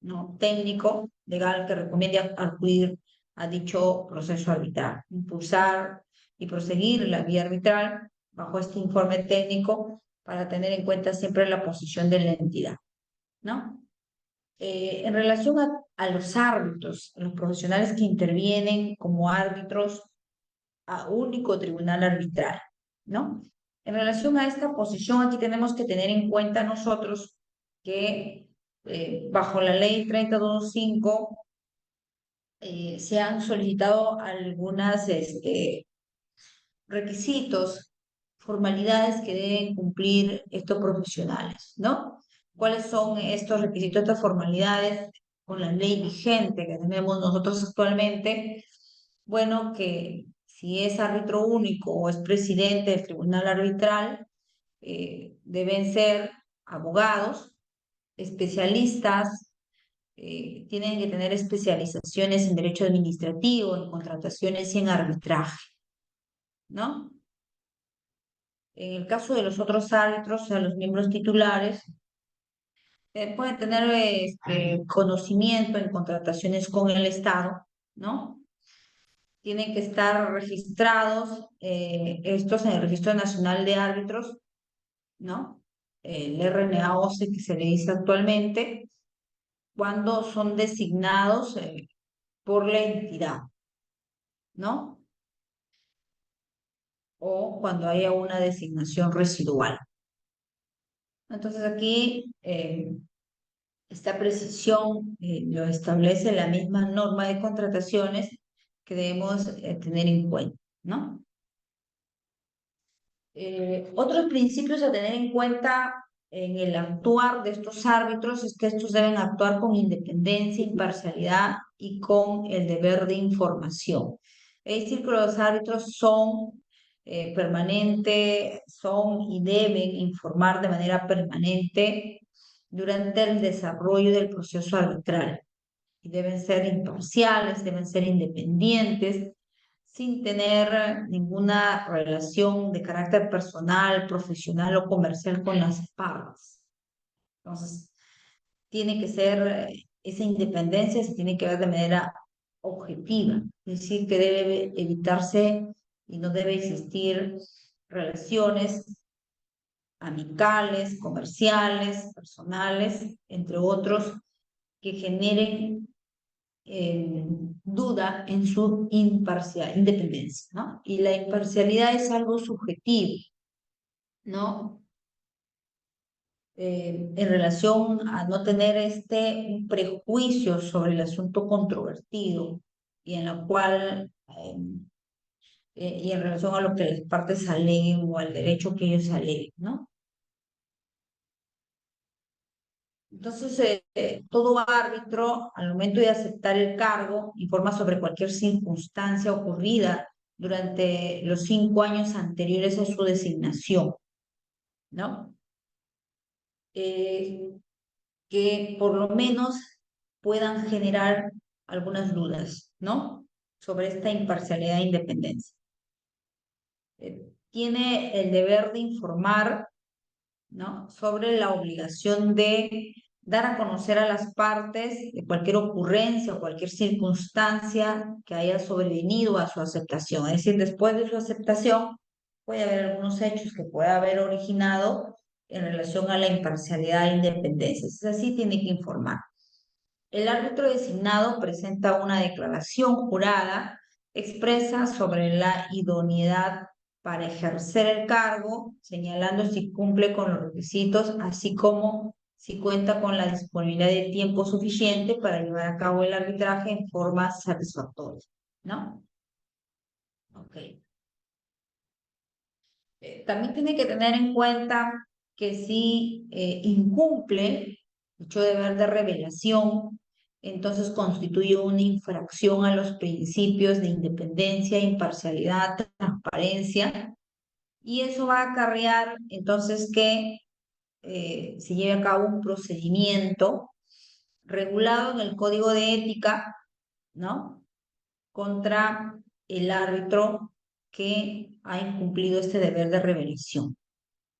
B: ¿no?, técnico, legal, que recomiende acudir a dicho proceso arbitral, impulsar y proseguir la vía arbitral bajo este informe técnico para tener en cuenta siempre la posición de la entidad. ¿no? En relación a los árbitros, a los profesionales que intervienen como árbitros a único tribunal arbitral, ¿no? En relación a esta posición, aquí tenemos que tener en cuenta nosotros que bajo la ley 3025 se han solicitado algunas requisitos, formalidades que deben cumplir estos profesionales, ¿no? ¿Cuáles son estos requisitos, estas formalidades con la ley vigente que tenemos nosotros actualmente? Bueno, que si es árbitro único o es presidente del tribunal arbitral, deben ser abogados, especialistas, tienen que tener especializaciones en derecho administrativo, en contrataciones y en arbitraje, ¿no? En el caso de los otros árbitros, o sea, los miembros titulares, pueden tener conocimiento en contrataciones con el Estado, ¿no? Tienen que estar registrados estos en el Registro Nacional de Árbitros, ¿no? El RNA-OCE que se le dice actualmente, cuando son designados por la entidad, ¿no? O cuando haya una designación residual. Entonces aquí esta precisión lo establece la misma norma de contrataciones que debemos tener en cuenta, ¿no? Otros principios a tener en cuenta en el actuar de estos árbitros es que estos deben actuar con independencia, imparcialidad y con el deber de información. Es decir, que los árbitros son permanentes, son y deben informar de manera permanente durante el desarrollo del proceso arbitral. Y deben ser imparciales, deben ser independientes, sin tener ninguna relación de carácter personal, profesional o comercial con las partes. Entonces, tiene que ser, esa independencia se tiene que ver de manera objetiva, es decir, que debe evitarse y no debe existir relaciones amicales, comerciales, personales, entre otros, que generen duda en su independencia, ¿no? Y la imparcialidad es algo subjetivo, ¿no? En relación a no tener un prejuicio sobre el asunto controvertido y en la cual, y en relación a lo que las partes aleguen o al derecho que ellos aleguen, ¿no? Entonces, todo árbitro, al momento de aceptar el cargo, informa sobre cualquier circunstancia ocurrida durante los 5 años anteriores a su designación, ¿no? Eh, que por lo menos puedan generar algunas dudas, ¿no? Sobre esta imparcialidad e independencia. Tiene el deber de informar, ¿no? Sobre la obligación de dar a conocer a las partes de cualquier ocurrencia o cualquier circunstancia que haya sobrevenido a su aceptación. Es decir, después de su aceptación puede haber algunos hechos que pueda haber originado en relación a la imparcialidad e independencia. Es así, tiene que informar. El árbitro designado presenta una declaración jurada expresa sobre la idoneidad para ejercer el cargo, señalando si cumple con los requisitos, así como si cuenta con la disponibilidad de tiempo suficiente para llevar a cabo el arbitraje en forma satisfactoria, ¿no? Ok. También tiene que tener en cuenta que si incumple dicho deber de revelación, entonces constituye una infracción a los principios de independencia, imparcialidad, transparencia, y eso va a acarrear entonces que se lleve a cabo un procedimiento regulado en el Código de Ética, ¿no? Contra el árbitro que ha incumplido este deber de revelación,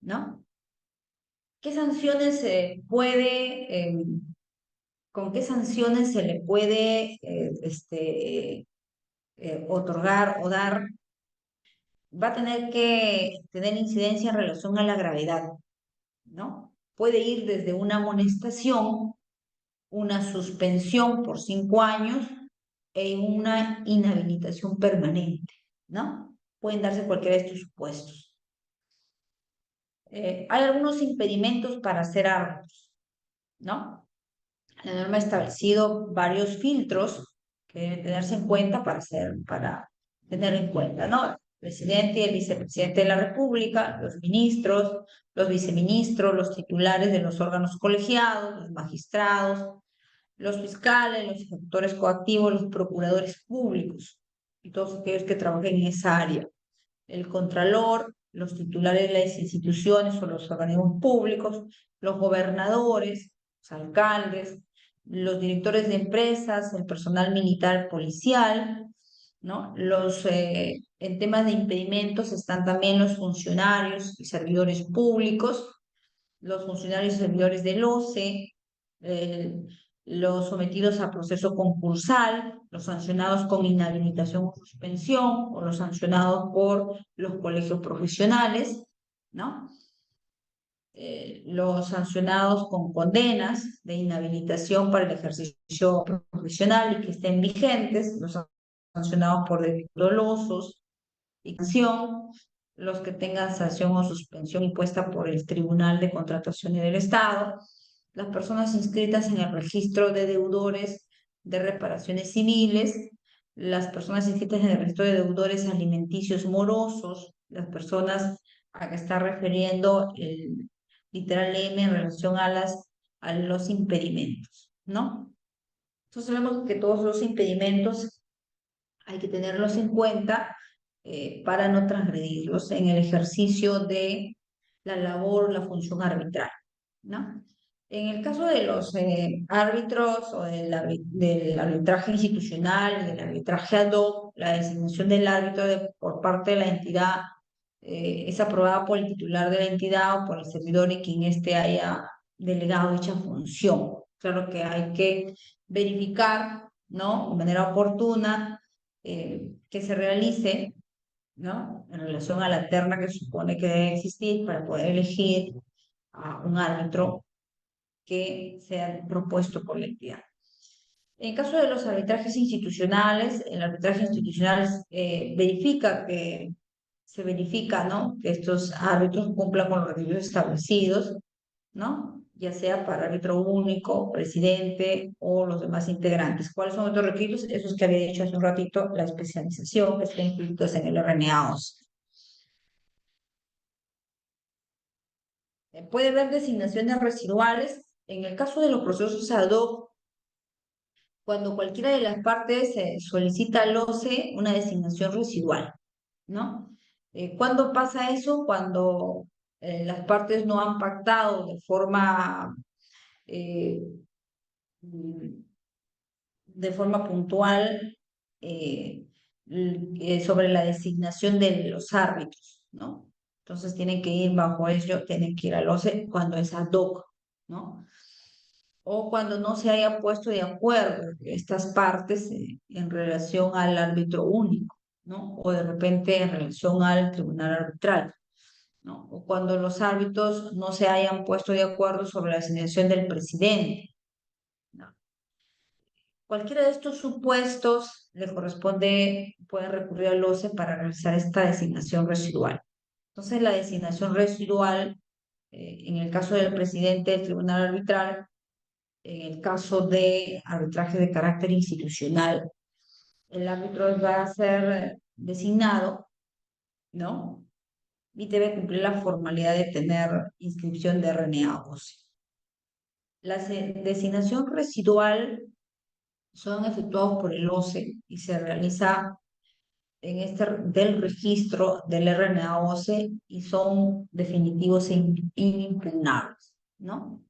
B: ¿no? ¿Qué sanciones se puede, con qué sanciones se le puede otorgar o dar? Va a tener que tener incidencia en relación a la gravedad, ¿no? puede ir desde una amonestación, una suspensión por 5 años e una inhabilitación permanente, ¿no? Pueden darse cualquiera de estos supuestos. Hay algunos impedimentos para ser árbitros, ¿no? La norma ha establecido varios filtros que deben tenerse en cuenta para tener en cuenta, ¿no? El presidente y el vicepresidente de la República, los ministros, los viceministros, los titulares de los órganos colegiados, los magistrados, los fiscales, los ejecutores coactivos, los procuradores públicos y todos aquellos que trabajen en esa área, el contralor, los titulares de las instituciones o los organismos públicos, los gobernadores, los alcaldes, los directores de empresas, el personal militar policial, ¿no? En temas de impedimentos están también los funcionarios y servidores públicos, los funcionarios y servidores del OCE, eh, los sometidos a proceso concursal, los sancionados con inhabilitación o suspensión, o los sancionados por los colegios profesionales, ¿no? Los sancionados con condenas de inhabilitación para el ejercicio profesional y que estén vigentes, los sancionados por delitos dolosos y sanción, los que tengan sanción o suspensión impuesta por el Tribunal de Contratación y del Estado, las personas inscritas en el registro de deudores de reparaciones civiles, las personas inscritas en el registro de deudores alimenticios morosos, las personas a que está refiriendo el literal M en relación a los impedimentos, ¿no? Entonces sabemos que todos los impedimentos hay que tenerlos en cuenta para no transgredirlos en el ejercicio de la labor, la función arbitral, ¿no? En el caso de los árbitros o del arbitraje institucional y del arbitraje ad hoc, la designación del árbitro por parte de la entidad es aprobada por el titular de la entidad o por el servidor y quien éste haya delegado dicha función. Claro que hay que verificar, ¿no? De manera oportuna que se realice, ¿no? En relación a la terna que supone que debe existir para poder elegir a un árbitro que sea propuesto por la entidad. En caso de los arbitrajes institucionales, el arbitraje institucional se verifica, ¿no? Que estos árbitros cumplan con los requisitos establecidos, ¿no? Ya sea para árbitro único, presidente o los demás integrantes. ¿Cuáles son estos requisitos? Esos que había dicho hace un ratito, la especialización que está incluidos en el RNA-OS. Puede haber designaciones residuales. En el caso de los procesos ad hoc, cuando cualquiera de las partes solicita al OCE una designación residual, ¿no? ¿Cuándo pasa eso? Cuando las partes no han pactado eh, de forma puntual sobre la designación de los árbitros, ¿no? Entonces tienen que ir bajo ello, tienen que ir al OCE cuando es ad hoc, ¿no? O cuando no se haya puesto de acuerdo estas partes en relación al árbitro único, ¿no? O de repente en relación al tribunal arbitral, ¿no? O cuando los árbitros no se hayan puesto de acuerdo sobre la designación del presidente, ¿no? Cualquiera de estos supuestos le corresponde, puede recurrir al OCE para realizar esta designación residual. Entonces, la designación residual, en el caso del presidente del tribunal arbitral, en el caso de arbitraje de carácter institucional, el árbitro va a ser designado, ¿no? Y debe cumplir la formalidad de tener inscripción de RNA OCE. La designación residual son efectuados por el OCE y se realiza en del registro del RNA OCE y son definitivos e inimpugnables, ¿no?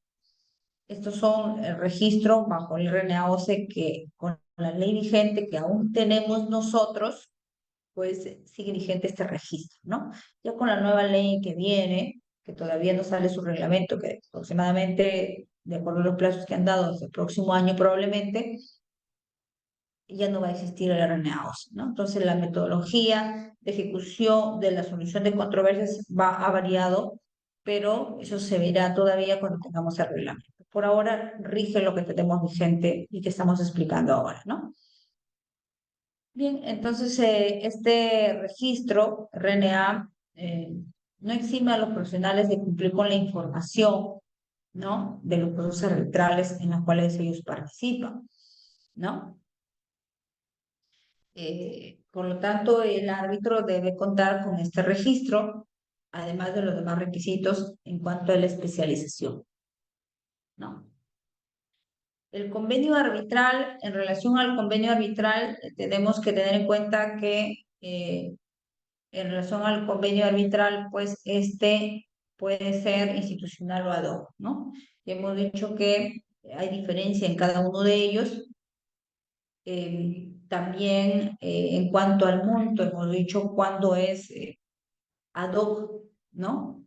B: Estos son el registro bajo el RNA OCE que con la ley vigente que aún tenemos nosotros, pues sigue vigente este registro, ¿no? Ya con la nueva ley que viene, que todavía no sale su reglamento, que aproximadamente, de acuerdo a los plazos que han dado, hasta el próximo año probablemente, ya no va a existir el RNA-OS, ¿no? Entonces la metodología de ejecución de la solución de controversias ha variado pero eso se verá todavía cuando tengamos el reglamento. Por ahora rige lo que tenemos vigente y que estamos explicando ahora, ¿no? Bien, entonces este registro RNA no exime a los profesionales de cumplir con la información, ¿no? De los procesos arbitrales en los cuales ellos participan, ¿no? Por lo tanto, el árbitro debe contar con este registro, además de los demás requisitos en cuanto a la especialización, ¿no? El convenio arbitral, en relación al convenio arbitral, tenemos que tener en cuenta que en relación al convenio arbitral, pues este puede ser institucional o ad hoc, ¿no? Hemos dicho que hay diferencia en cada uno de ellos. También en cuanto al monto, hemos dicho cuándo es ad hoc, ¿no?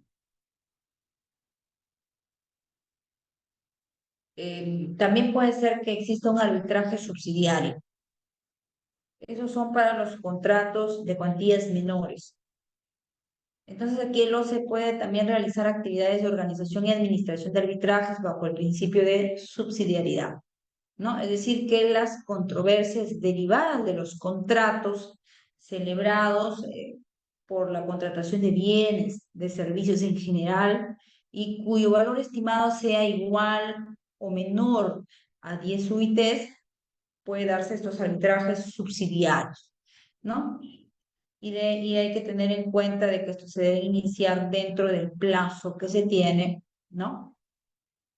B: También puede ser que exista un arbitraje subsidiario. Esos son para los contratos de cuantías menores. Entonces aquí el OCE puede también realizar actividades de organización y administración de arbitrajes bajo el principio de subsidiariedad, ¿no? Es decir, que las controversias derivadas de los contratos celebrados por la contratación de bienes, de servicios en general, y cuyo valor estimado sea igual o menor a 10 UITs, puede darse estos arbitrajes subsidiarios, ¿no? Y hay que tener en cuenta de que esto se debe iniciar dentro del plazo que se tiene, ¿no?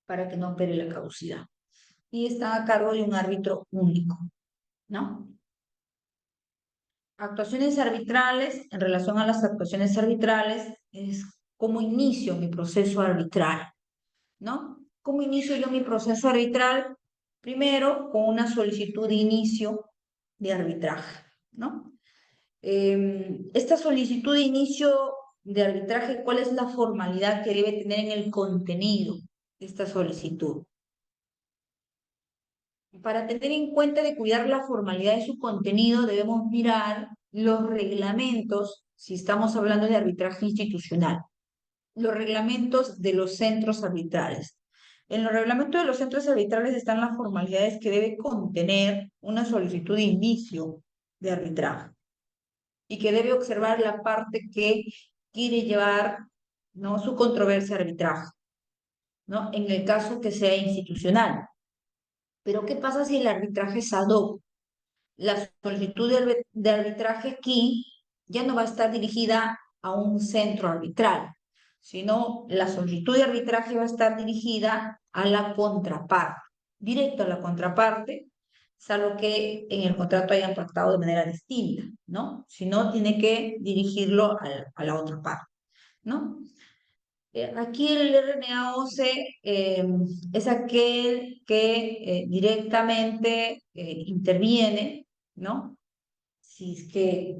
B: Para que no opere la caducidad. Y está a cargo de un árbitro único, ¿no? Actuaciones arbitrales, en relación a las actuaciones arbitrales, es cómo inicio mi proceso arbitral, ¿no? ¿Cómo inicio yo mi proceso arbitral? Primero, con una solicitud de inicio de arbitraje, ¿no? Esta solicitud de inicio de arbitraje, ¿cuál es la formalidad que debe tener en el contenido de esta solicitud? Para tener en cuenta de cuidar la formalidad de su contenido, debemos mirar los reglamentos, si estamos hablando de arbitraje institucional, los reglamentos de los centros arbitrales. En los reglamentos de los centros arbitrales están las formalidades que debe contener una solicitud de inicio de arbitraje y que debe observar la parte que quiere llevar, ¿no?, su controversia a arbitraje, ¿no? En el caso que sea institucional. Pero ¿qué pasa si el arbitraje es ad hoc? La solicitud de arbitraje aquí ya no va a estar dirigida a un centro arbitral, sino la solicitud de arbitraje va a estar dirigida a la contraparte, directo a la contraparte, salvo que en el contrato hayan pactado de manera distinta, ¿no? Si no, tiene que dirigirlo a la otra parte, ¿no? Aquí el RNA-OCE es aquel que directamente interviene, ¿no? Si es que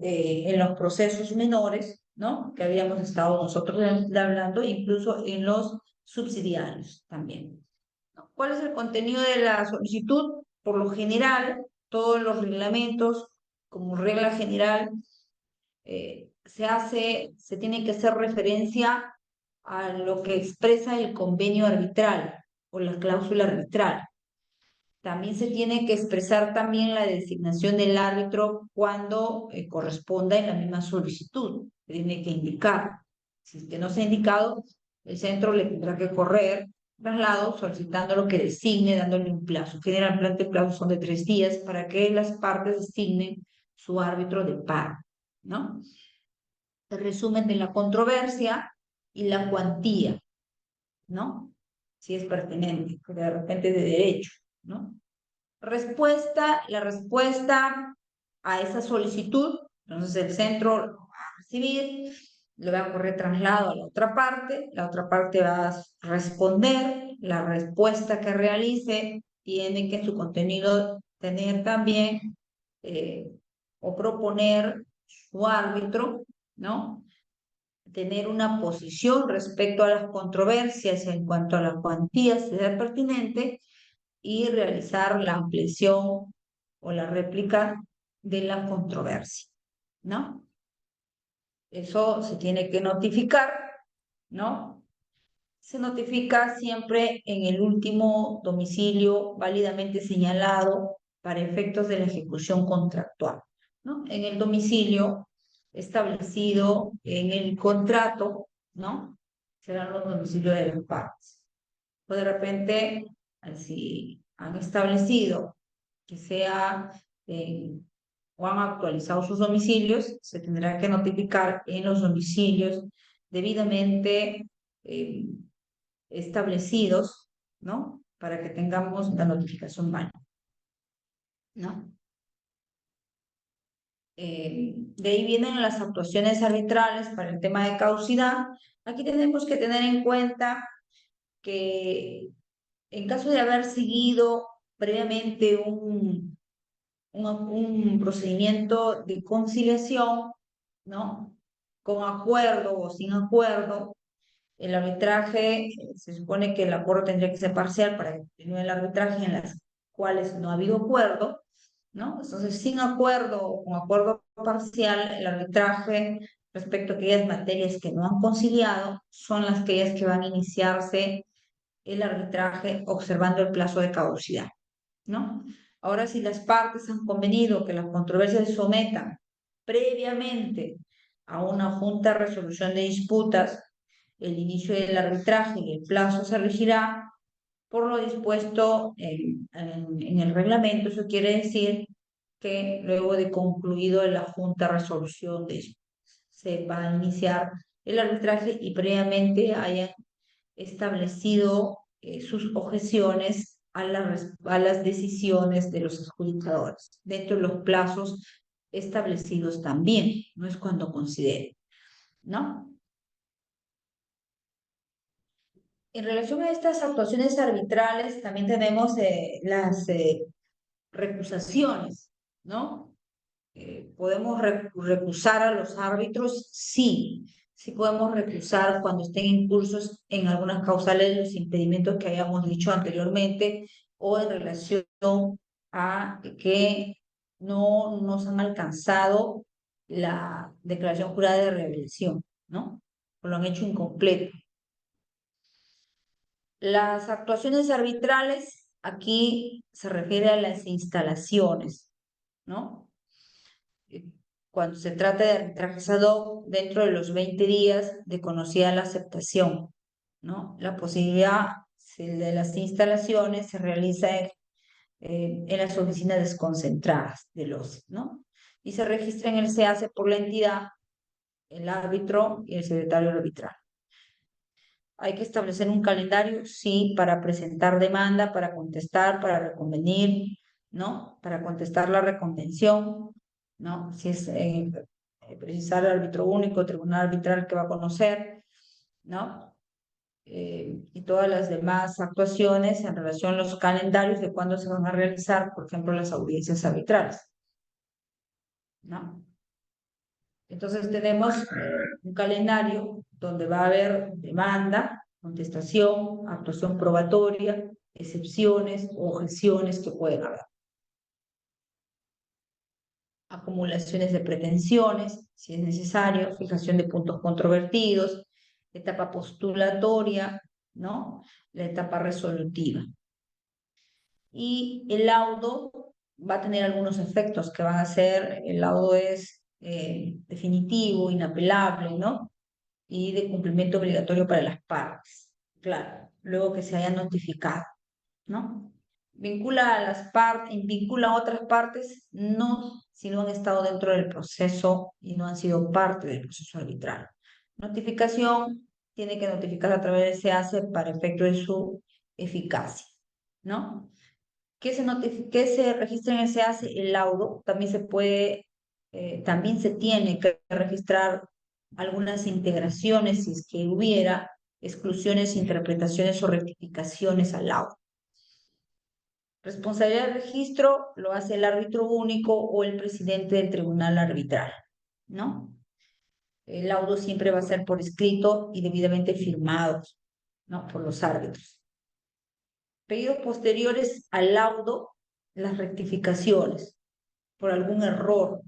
B: en los procesos menores, ¿no? Que habíamos estado nosotros hablando, incluso en los subsidiarios también, ¿no? ¿Cuál es el contenido de la solicitud? Por lo general, todos los reglamentos, como regla general, se tiene que hacer referencia a lo que expresa el convenio arbitral o la cláusula arbitral. También se tiene que expresar también la designación del árbitro cuando corresponda en la misma solicitud. Tiene que indicar. Si es que no se ha indicado, el centro le tendrá que correr traslado solicitando lo que designe, dándole un plazo. Generalmente el plazo son de 3 días para que las partes designen su árbitro de par, ¿no? El resumen de la controversia y la cuantía, ¿no? Si es pertinente, porque de repente es de derecho, ¿no? La respuesta a esa solicitud, entonces el centro lo va a recibir, le va a correr traslado a la otra parte va a responder, la respuesta que realice tiene que en su contenido tener también o proponer su árbitro, ¿no? Tener una posición respecto a las controversias en cuanto a la cuantía, si es pertinente, y realizar la ampliación o la réplica de la controversia, ¿no? Eso se tiene que notificar, ¿no? se notifica siempre en el último domicilio válidamente señalado para efectos de la ejecución contractual, ¿no? En el domicilio establecido en el contrato, ¿no? Serán los domicilios de las partes. O de repente, si han establecido que sea o han actualizado sus domicilios, se tendrá que notificar en los domicilios debidamente eh, establecidos, ¿no? Para que tengamos la notificación válida, ¿no? De ahí vienen las actuaciones arbitrales para el tema de caducidad. Aquí tenemos que tener en cuenta que en caso de haber seguido previamente un procedimiento de conciliación, ¿no? Con acuerdo o sin acuerdo, el arbitraje, se supone que el acuerdo tendría que ser parcial para que continúe el arbitraje en las cuales no ha habido acuerdo, ¿no? Entonces, sin acuerdo o con acuerdo parcial, el arbitraje respecto a aquellas materias que no han conciliado son las aquellas que van a iniciarse el arbitraje observando el plazo de caducidad, ¿no? Ahora, si las partes han convenido que las controversias se sometan previamente a una junta de resolución de disputas, el inicio del arbitraje y el plazo se regirá por lo dispuesto en el reglamento. Eso quiere decir que luego de concluido la junta de resolución de disputas, se va a iniciar el arbitraje y previamente hayan establecido sus objeciones a las decisiones de los adjudicadores, dentro de los plazos establecidos también, no es cuando considere, ¿no? En relación a estas actuaciones arbitrales, también tenemos las recusaciones, ¿no? ¿Podemos recusar a los árbitros? Sí, sí podemos recusar cuando estén incursos en algunas causales de los impedimentos que hayamos dicho anteriormente o en relación a que no nos han alcanzado la declaración jurada de revelación, ¿no? O lo han hecho incompleto. Las actuaciones arbitrales aquí se refiere a las instalaciones, ¿no? Cuando se trata de arbitrajes ad hoc dentro de los 20 días de conocida la aceptación, ¿no? La posibilidad de las instalaciones se realiza en las oficinas desconcentradas de los, ¿no? Y se registra en el SEACE por la entidad, el árbitro y el secretario arbitral. Hay que establecer un calendario, sí, para presentar demanda, para contestar, para reconvenir, ¿no? Para contestar la reconvención, ¿no? Si es precisar el árbitro único, tribunal arbitral que va a conocer, ¿no? Y todas las demás actuaciones en relación a los calendarios de cuándo se van a realizar, por ejemplo, las audiencias arbitrales, ¿no? Entonces tenemos un calendario donde va a haber demanda, contestación, actuación probatoria, excepciones o objeciones que pueden haber. Acumulaciones de pretensiones, si es necesario, fijación de puntos controvertidos, etapa postulatoria, ¿no? La etapa resolutiva. Y el laudo va a tener algunos efectos que van a ser, el laudo es definitivo, inapelable, ¿no? Y de cumplimiento obligatorio para las partes, claro, luego que se haya notificado, ¿no? Vincula a las partes, vincula a otras partes, no, si no han estado dentro del proceso y no han sido parte del proceso arbitral. Notificación, tiene que notificar a través de SEACE para efecto de su eficacia, ¿no? ¿Qué se registra en el SEACE? El laudo, también se puede, también se tiene que registrar algunas integraciones, si es que hubiera exclusiones, interpretaciones o rectificaciones al laudo. Responsabilidad del registro lo hace el árbitro único o el presidente del tribunal arbitral, ¿no? El laudo siempre va a ser por escrito y debidamente firmado, ¿no? Por los árbitros. Pedidos posteriores al laudo, las rectificaciones por algún error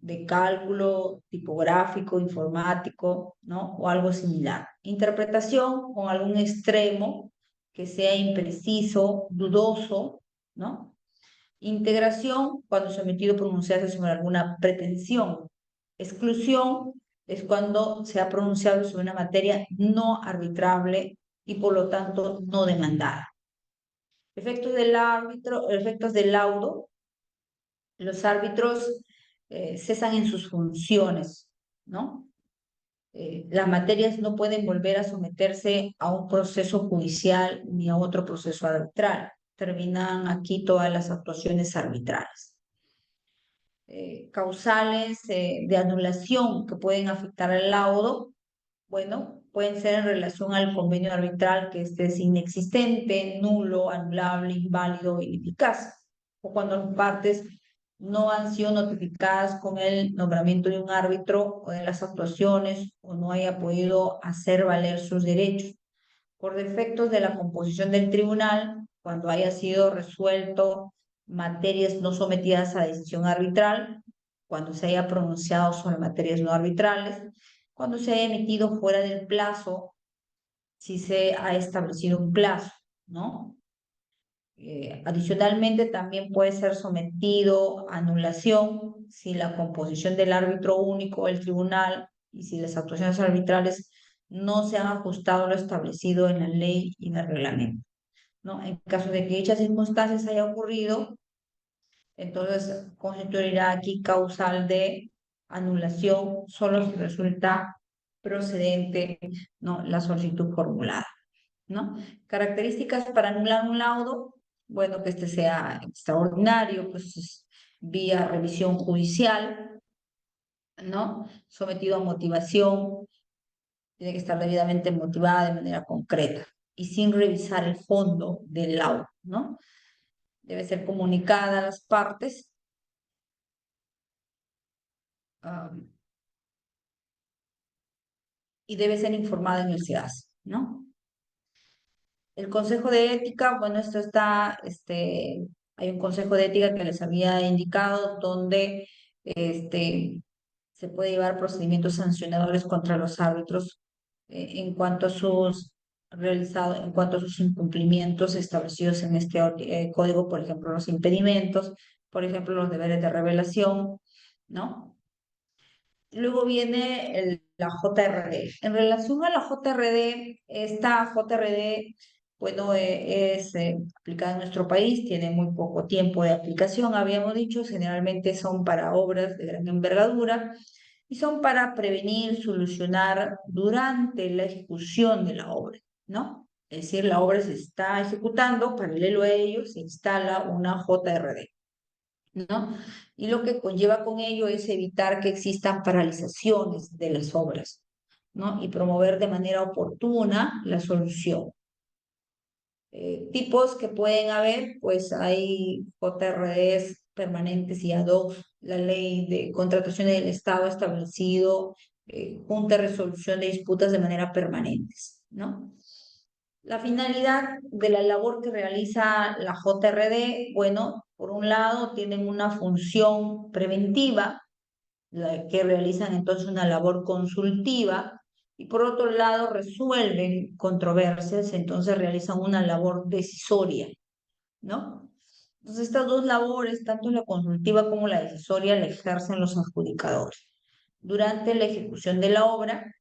B: de cálculo tipográfico, informático, ¿no? O algo similar. Interpretación con algún extremo que sea impreciso, dudoso, ¿no? Integración cuando sometido a pronunciarse sobre alguna pretensión. Exclusión es cuando se ha pronunciado sobre una materia no arbitrable y por lo tanto no demandada. Efectos del árbitro, efectos del laudo. Los árbitros cesan en sus funciones, ¿no? Las materias no pueden volver a someterse a un proceso judicial ni a otro proceso arbitral. Terminan aquí todas las actuaciones arbitrales. Causales de anulación que pueden afectar al laudo, bueno, pueden ser en relación al convenio arbitral que este es inexistente, nulo, anulable, inválido, ineficaz, o cuando las partes no han sido notificadas con el nombramiento de un árbitro o de las actuaciones o no haya podido hacer valer sus derechos por defectos de la composición del tribunal, cuando haya sido resuelto materias no sometidas a decisión arbitral, cuando se haya pronunciado sobre materias no arbitrales, cuando se haya emitido fuera del plazo, si se ha establecido un plazo, ¿no? Adicionalmente, también puede ser sometido a anulación si la composición del árbitro único del tribunal y si las actuaciones arbitrales no se han ajustado a lo establecido en la ley y en el reglamento, ¿no? En caso de que dichas circunstancias haya ocurrido, entonces constituirá aquí causal de anulación solo si resulta procedente, ¿no? La solicitud formulada, ¿no? Características para anular un laudo, bueno, que este sea extraordinario, pues vía revisión judicial, ¿no? Sometido a motivación, tiene que estar debidamente motivada de manera concreta y sin revisar el fondo del laudo, ¿no? Debe ser comunicada a las partes um, y debe ser informada en el SEAS, ¿no? El Consejo de Ética, bueno, esto está, hay un Consejo de Ética que les había indicado donde se puede llevar procedimientos sancionadores contra los árbitros en cuanto a sus realizados, en cuanto a sus incumplimientos establecidos en este código, por ejemplo, los impedimentos, por ejemplo, los deberes de revelación, ¿no? Luego viene la JRD. En relación a la JRD, esta JRD, bueno, es aplicada en nuestro país, tiene muy poco tiempo de aplicación, habíamos dicho, generalmente son para obras de gran envergadura y son para prevenir, solucionar durante la ejecución de la obra, ¿no? Es decir, la obra se está ejecutando, paralelo a ello se instala una JRD. ¿No? Y lo que conlleva con ello es evitar que existan paralizaciones de las obras, ¿no? Y promover de manera oportuna la solución. Tipos que pueden haber, pues hay JRDs permanentes y ad hoc, la ley de contrataciones del Estado ha establecido junta de resolución de disputas de manera permanentes, ¿no? La finalidad de la labor que realiza la JRD, bueno, por un lado tienen una función preventiva, la que realizan entonces una labor consultiva, y por otro lado resuelven controversias, entonces realizan una labor decisoria, ¿no? Entonces estas dos labores, tanto la consultiva como la decisoria, la ejercen los adjudicadores durante la ejecución de la obra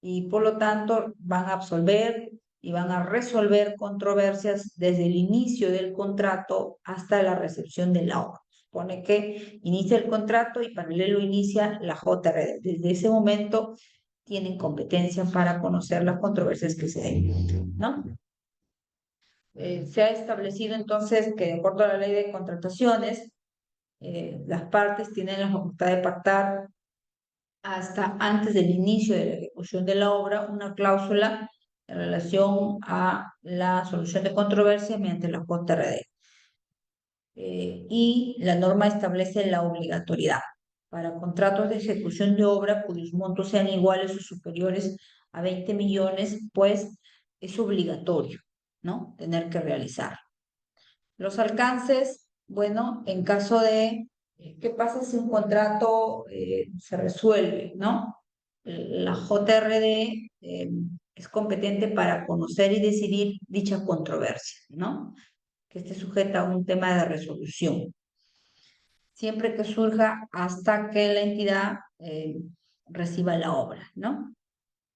B: y por lo tanto van a absolver y van a resolver controversias desde el inicio del contrato hasta la recepción de la obra. Supone que inicia el contrato y paralelo inicia la JRD. Desde ese momento tienen competencia para conocer las controversias que se den, ¿no? Se ha establecido entonces que de acuerdo a la ley de contrataciones, las partes tienen la facultad de pactar hasta antes del inicio de la ejecución de la obra una cláusula en relación a la solución de controversia mediante la JRD. Y la norma establece la obligatoriedad para contratos de ejecución de obra cuyos montos sean iguales o superiores a 20 millones, pues es obligatorio, ¿no? Tener que realizar. Los alcances, bueno, en caso de ¿Qué pasa si un contrato se resuelve, ¿no? La JRD es competente para conocer y decidir dicha controversia, ¿no? Que esté sujeta a un tema de resolución, siempre que surja hasta que la entidad reciba la obra, ¿no?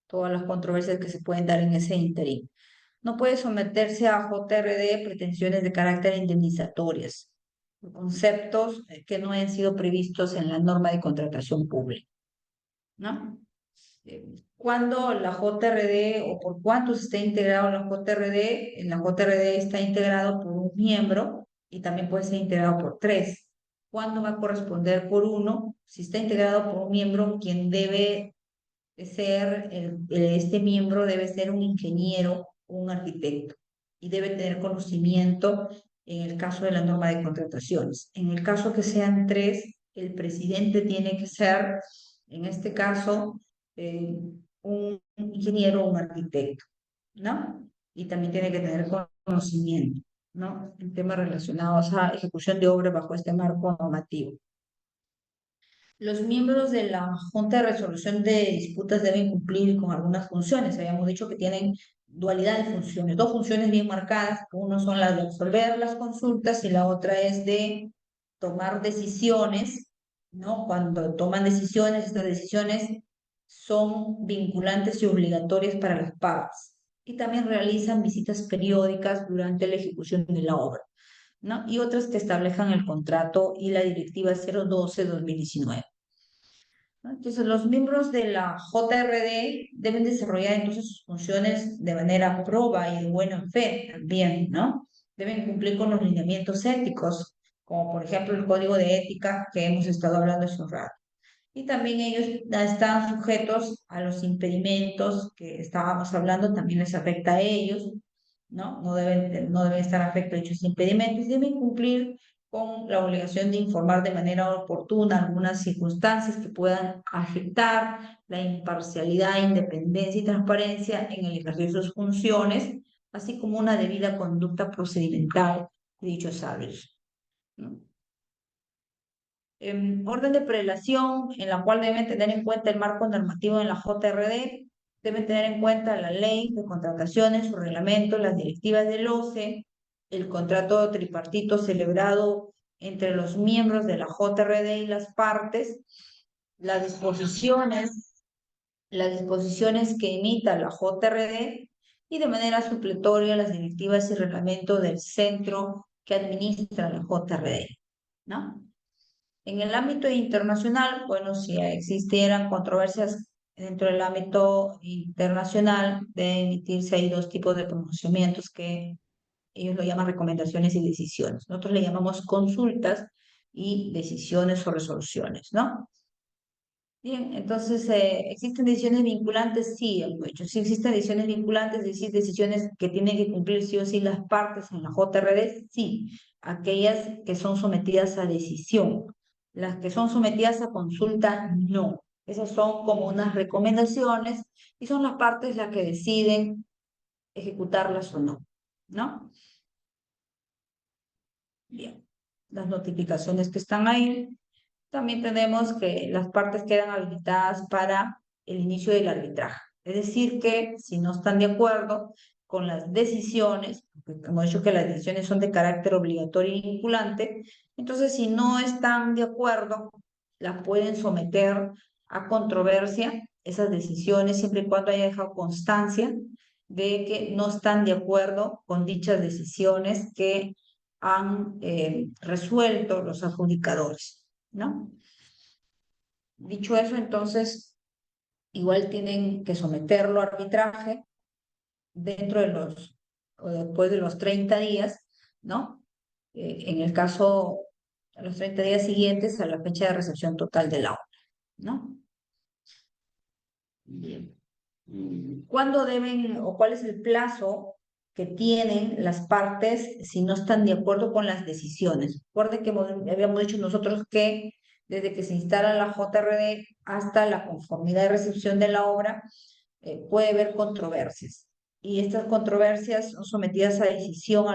B: Todas las controversias que se pueden dar en ese interín. No puede someterse a JRD pretensiones de carácter indemnizatorias, conceptos que no han sido previstos en la norma de contratación pública, ¿no? Cuando la JRD o por cuántos está integrado en la JRD está integrado por un miembro y también puede ser integrado por tres. ¿Cuándo va a corresponder por uno? Si está integrado por un miembro, quien debe ser, este miembro debe ser un ingeniero o un arquitecto y debe tener conocimiento en el caso de la norma de contrataciones. En el caso que sean tres, el presidente tiene que ser, en este caso, un ingeniero o un arquitecto, ¿no? Y también tiene que tener conocimiento, ¿no? En temas relacionados a ejecución de obras bajo este marco normativo. Los miembros de la Junta de Resolución de Disputas deben cumplir con algunas funciones. Habíamos dicho que tienen dualidad de funciones, dos funciones bien marcadas. Uno son las de absolver las consultas y la otra es de tomar decisiones, ¿no? Cuando toman decisiones, estas decisiones son vinculantes y obligatorias para las partes. Y también realizan visitas periódicas durante la ejecución de la obra, ¿no? Y otras que establezcan el contrato y la Directiva 012-2019. ¿No? Entonces, los miembros de la JRD deben desarrollar entonces sus funciones de manera proba y de buena fe también, ¿no? Deben cumplir con los lineamientos éticos, como por ejemplo el código de ética que hemos estado hablando hace un rato. Y también ellos están sujetos a los impedimentos que estábamos hablando, también les afecta a ellos, ¿no? No deben estar afectos a dichos impedimentos y deben cumplir con la obligación de informar de manera oportuna algunas circunstancias que puedan afectar la imparcialidad, independencia y transparencia en el ejercicio de sus funciones, así como una debida conducta procedimental de dichos árbitros, ¿no? Orden de prelación en la cual deben tener en cuenta el marco normativo en la JRD, deben tener en cuenta la ley de contrataciones, su reglamento, las directivas del OCE, el contrato tripartito celebrado entre los miembros de la JRD y las partes, las disposiciones, las disposiciones que emita la JRD y de manera supletoria las directivas y reglamento del centro que administra la JRD, ¿no? En el ámbito internacional, bueno, si existieran controversias dentro del ámbito internacional, deben emitirse ahí dos tipos de pronunciamientos que ellos lo llaman recomendaciones y decisiones. Nosotros le llamamos consultas y decisiones o resoluciones, ¿no? Bien, entonces, ¿existen decisiones vinculantes? Sí, de hecho, sí existen decisiones vinculantes, es decir, decisiones que tienen que cumplir sí o sí las partes en la JRD, sí, aquellas que son sometidas a decisión. Las que son sometidas a consulta, no. Esas son como unas recomendaciones y son las partes las que deciden ejecutarlas o no, ¿no? Bien, las notificaciones que están ahí. También tenemos que las partes quedan habilitadas para el inicio del arbitraje. Es decir, que si no están de acuerdo con las decisiones, porque hemos dicho que las decisiones son de carácter obligatorio y vinculante, entonces si no están de acuerdo, las pueden someter a controversia, esas decisiones, siempre y cuando haya dejado constancia de que no están de acuerdo con dichas decisiones que han resuelto los adjudicadores, ¿no? Dicho eso, entonces, igual tienen que someterlo a arbitraje dentro de o después de los 30 días, ¿no? En el caso, a los 30 días siguientes a la fecha de recepción total de la obra, ¿no? Bien. ¿Cuándo deben o cuál es el plazo que tienen las partes si no están de acuerdo con las decisiones? Recuerden que habíamos dicho nosotros que desde que se instala la JRD hasta la conformidad de recepción de la obra, puede haber controversias. Y estas controversias son sometidas a decisión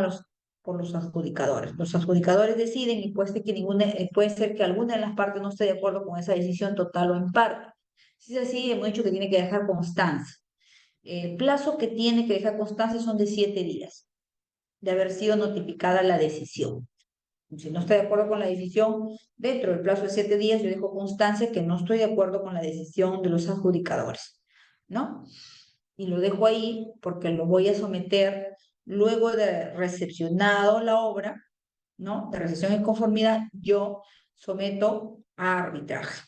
B: por los adjudicadores. Los adjudicadores deciden y puede ser que alguna de las partes no esté de acuerdo con esa decisión total o en parte. Si es así, hemos dicho que tiene que dejar constancia. El plazo que tiene que dejar constancia son de 7 días de haber sido notificada la decisión. Si no estoy de acuerdo con la decisión, dentro del plazo de 7 días, yo dejo constancia que no estoy de acuerdo con la decisión de los adjudicadores, ¿no? Y lo dejo ahí porque lo voy a someter luego de recepcionado la obra, ¿no? De recepción en conformidad, yo someto a arbitraje,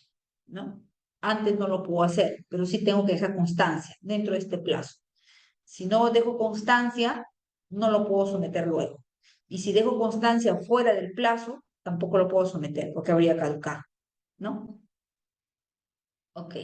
B: ¿no? Antes no lo puedo hacer, pero sí tengo que dejar constancia dentro de este plazo. Si no dejo constancia, no lo puedo someter luego. Y si dejo constancia fuera del plazo, tampoco lo puedo someter porque habría caducado, ¿no? Ok.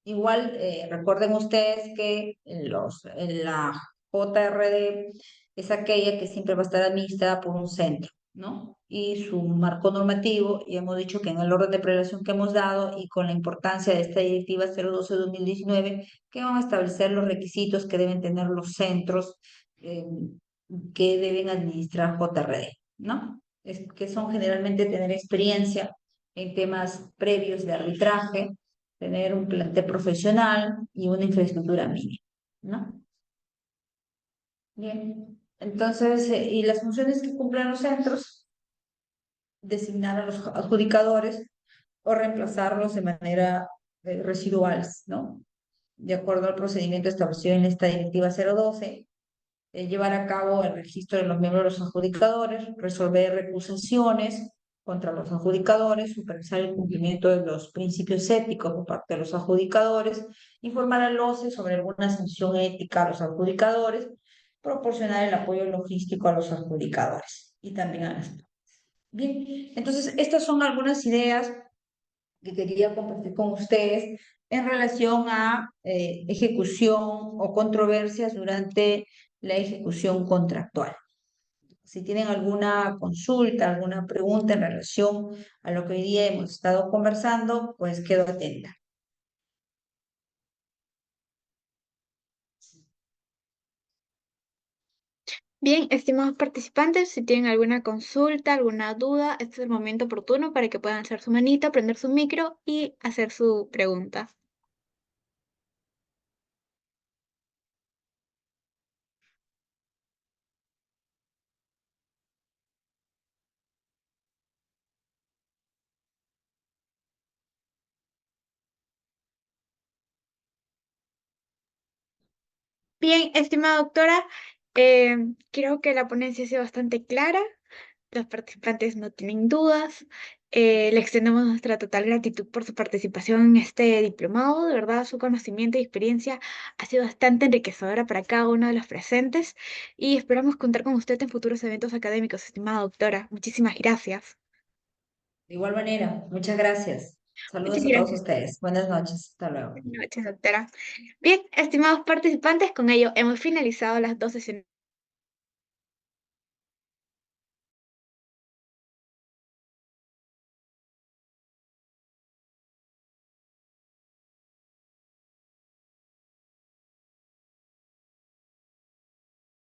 B: Igual recuerden ustedes que la JRD es aquella que siempre va a estar administrada por un centro, ¿no? Y su marco normativo, y hemos dicho que en el orden de prelación que hemos dado y con la importancia de esta directiva 012-2019, que van a establecer los requisitos que deben tener los centros eh, que deben administrar JRD, ¿no? Que son generalmente tener experiencia en temas previos de arbitraje, tener un plantel profesional y una infraestructura mínima, ¿no? Bien, entonces, y las funciones que cumplen los centros, designar a los adjudicadores o reemplazarlos de manera residuales, ¿no? De acuerdo al procedimiento establecido en esta directiva 012, llevar a cabo el registro de los miembros de los adjudicadores, resolver recusaciones contra los adjudicadores, supervisar el cumplimiento de los principios éticos por parte de los adjudicadores, informar al OCE sobre alguna sanción ética a los adjudicadores, proporcionar el apoyo logístico a los adjudicadores y también a las partes. Bien, entonces estas son algunas ideas que quería compartir con ustedes en relación a ejecución o controversias durante la ejecución contractual. Si tienen alguna consulta, alguna pregunta en relación a lo que hoy día hemos estado conversando, pues quedo atenta.
A: Bien, estimados participantes, si tienen alguna consulta, alguna duda, este es el momento oportuno para que puedan alzar su manita, prender su micro y hacer su pregunta. Bien, estimada doctora, creo que la ponencia ha sido bastante clara. Los participantes no tienen dudas. Le extendemos nuestra total gratitud por su participación en este diplomado. De verdad, su conocimiento y experiencia ha sido bastante enriquecedora para cada uno de los presentes y esperamos contar con usted en futuros eventos académicos, estimada doctora. Muchísimas gracias.
B: De igual manera, muchas gracias.
A: Muchas
B: Saludos a todos
A: gracias.
B: ustedes. Buenas noches. Hasta luego.
A: Buenas noches, doctora. Bien, estimados participantes, con ello hemos finalizado las dos sesiones.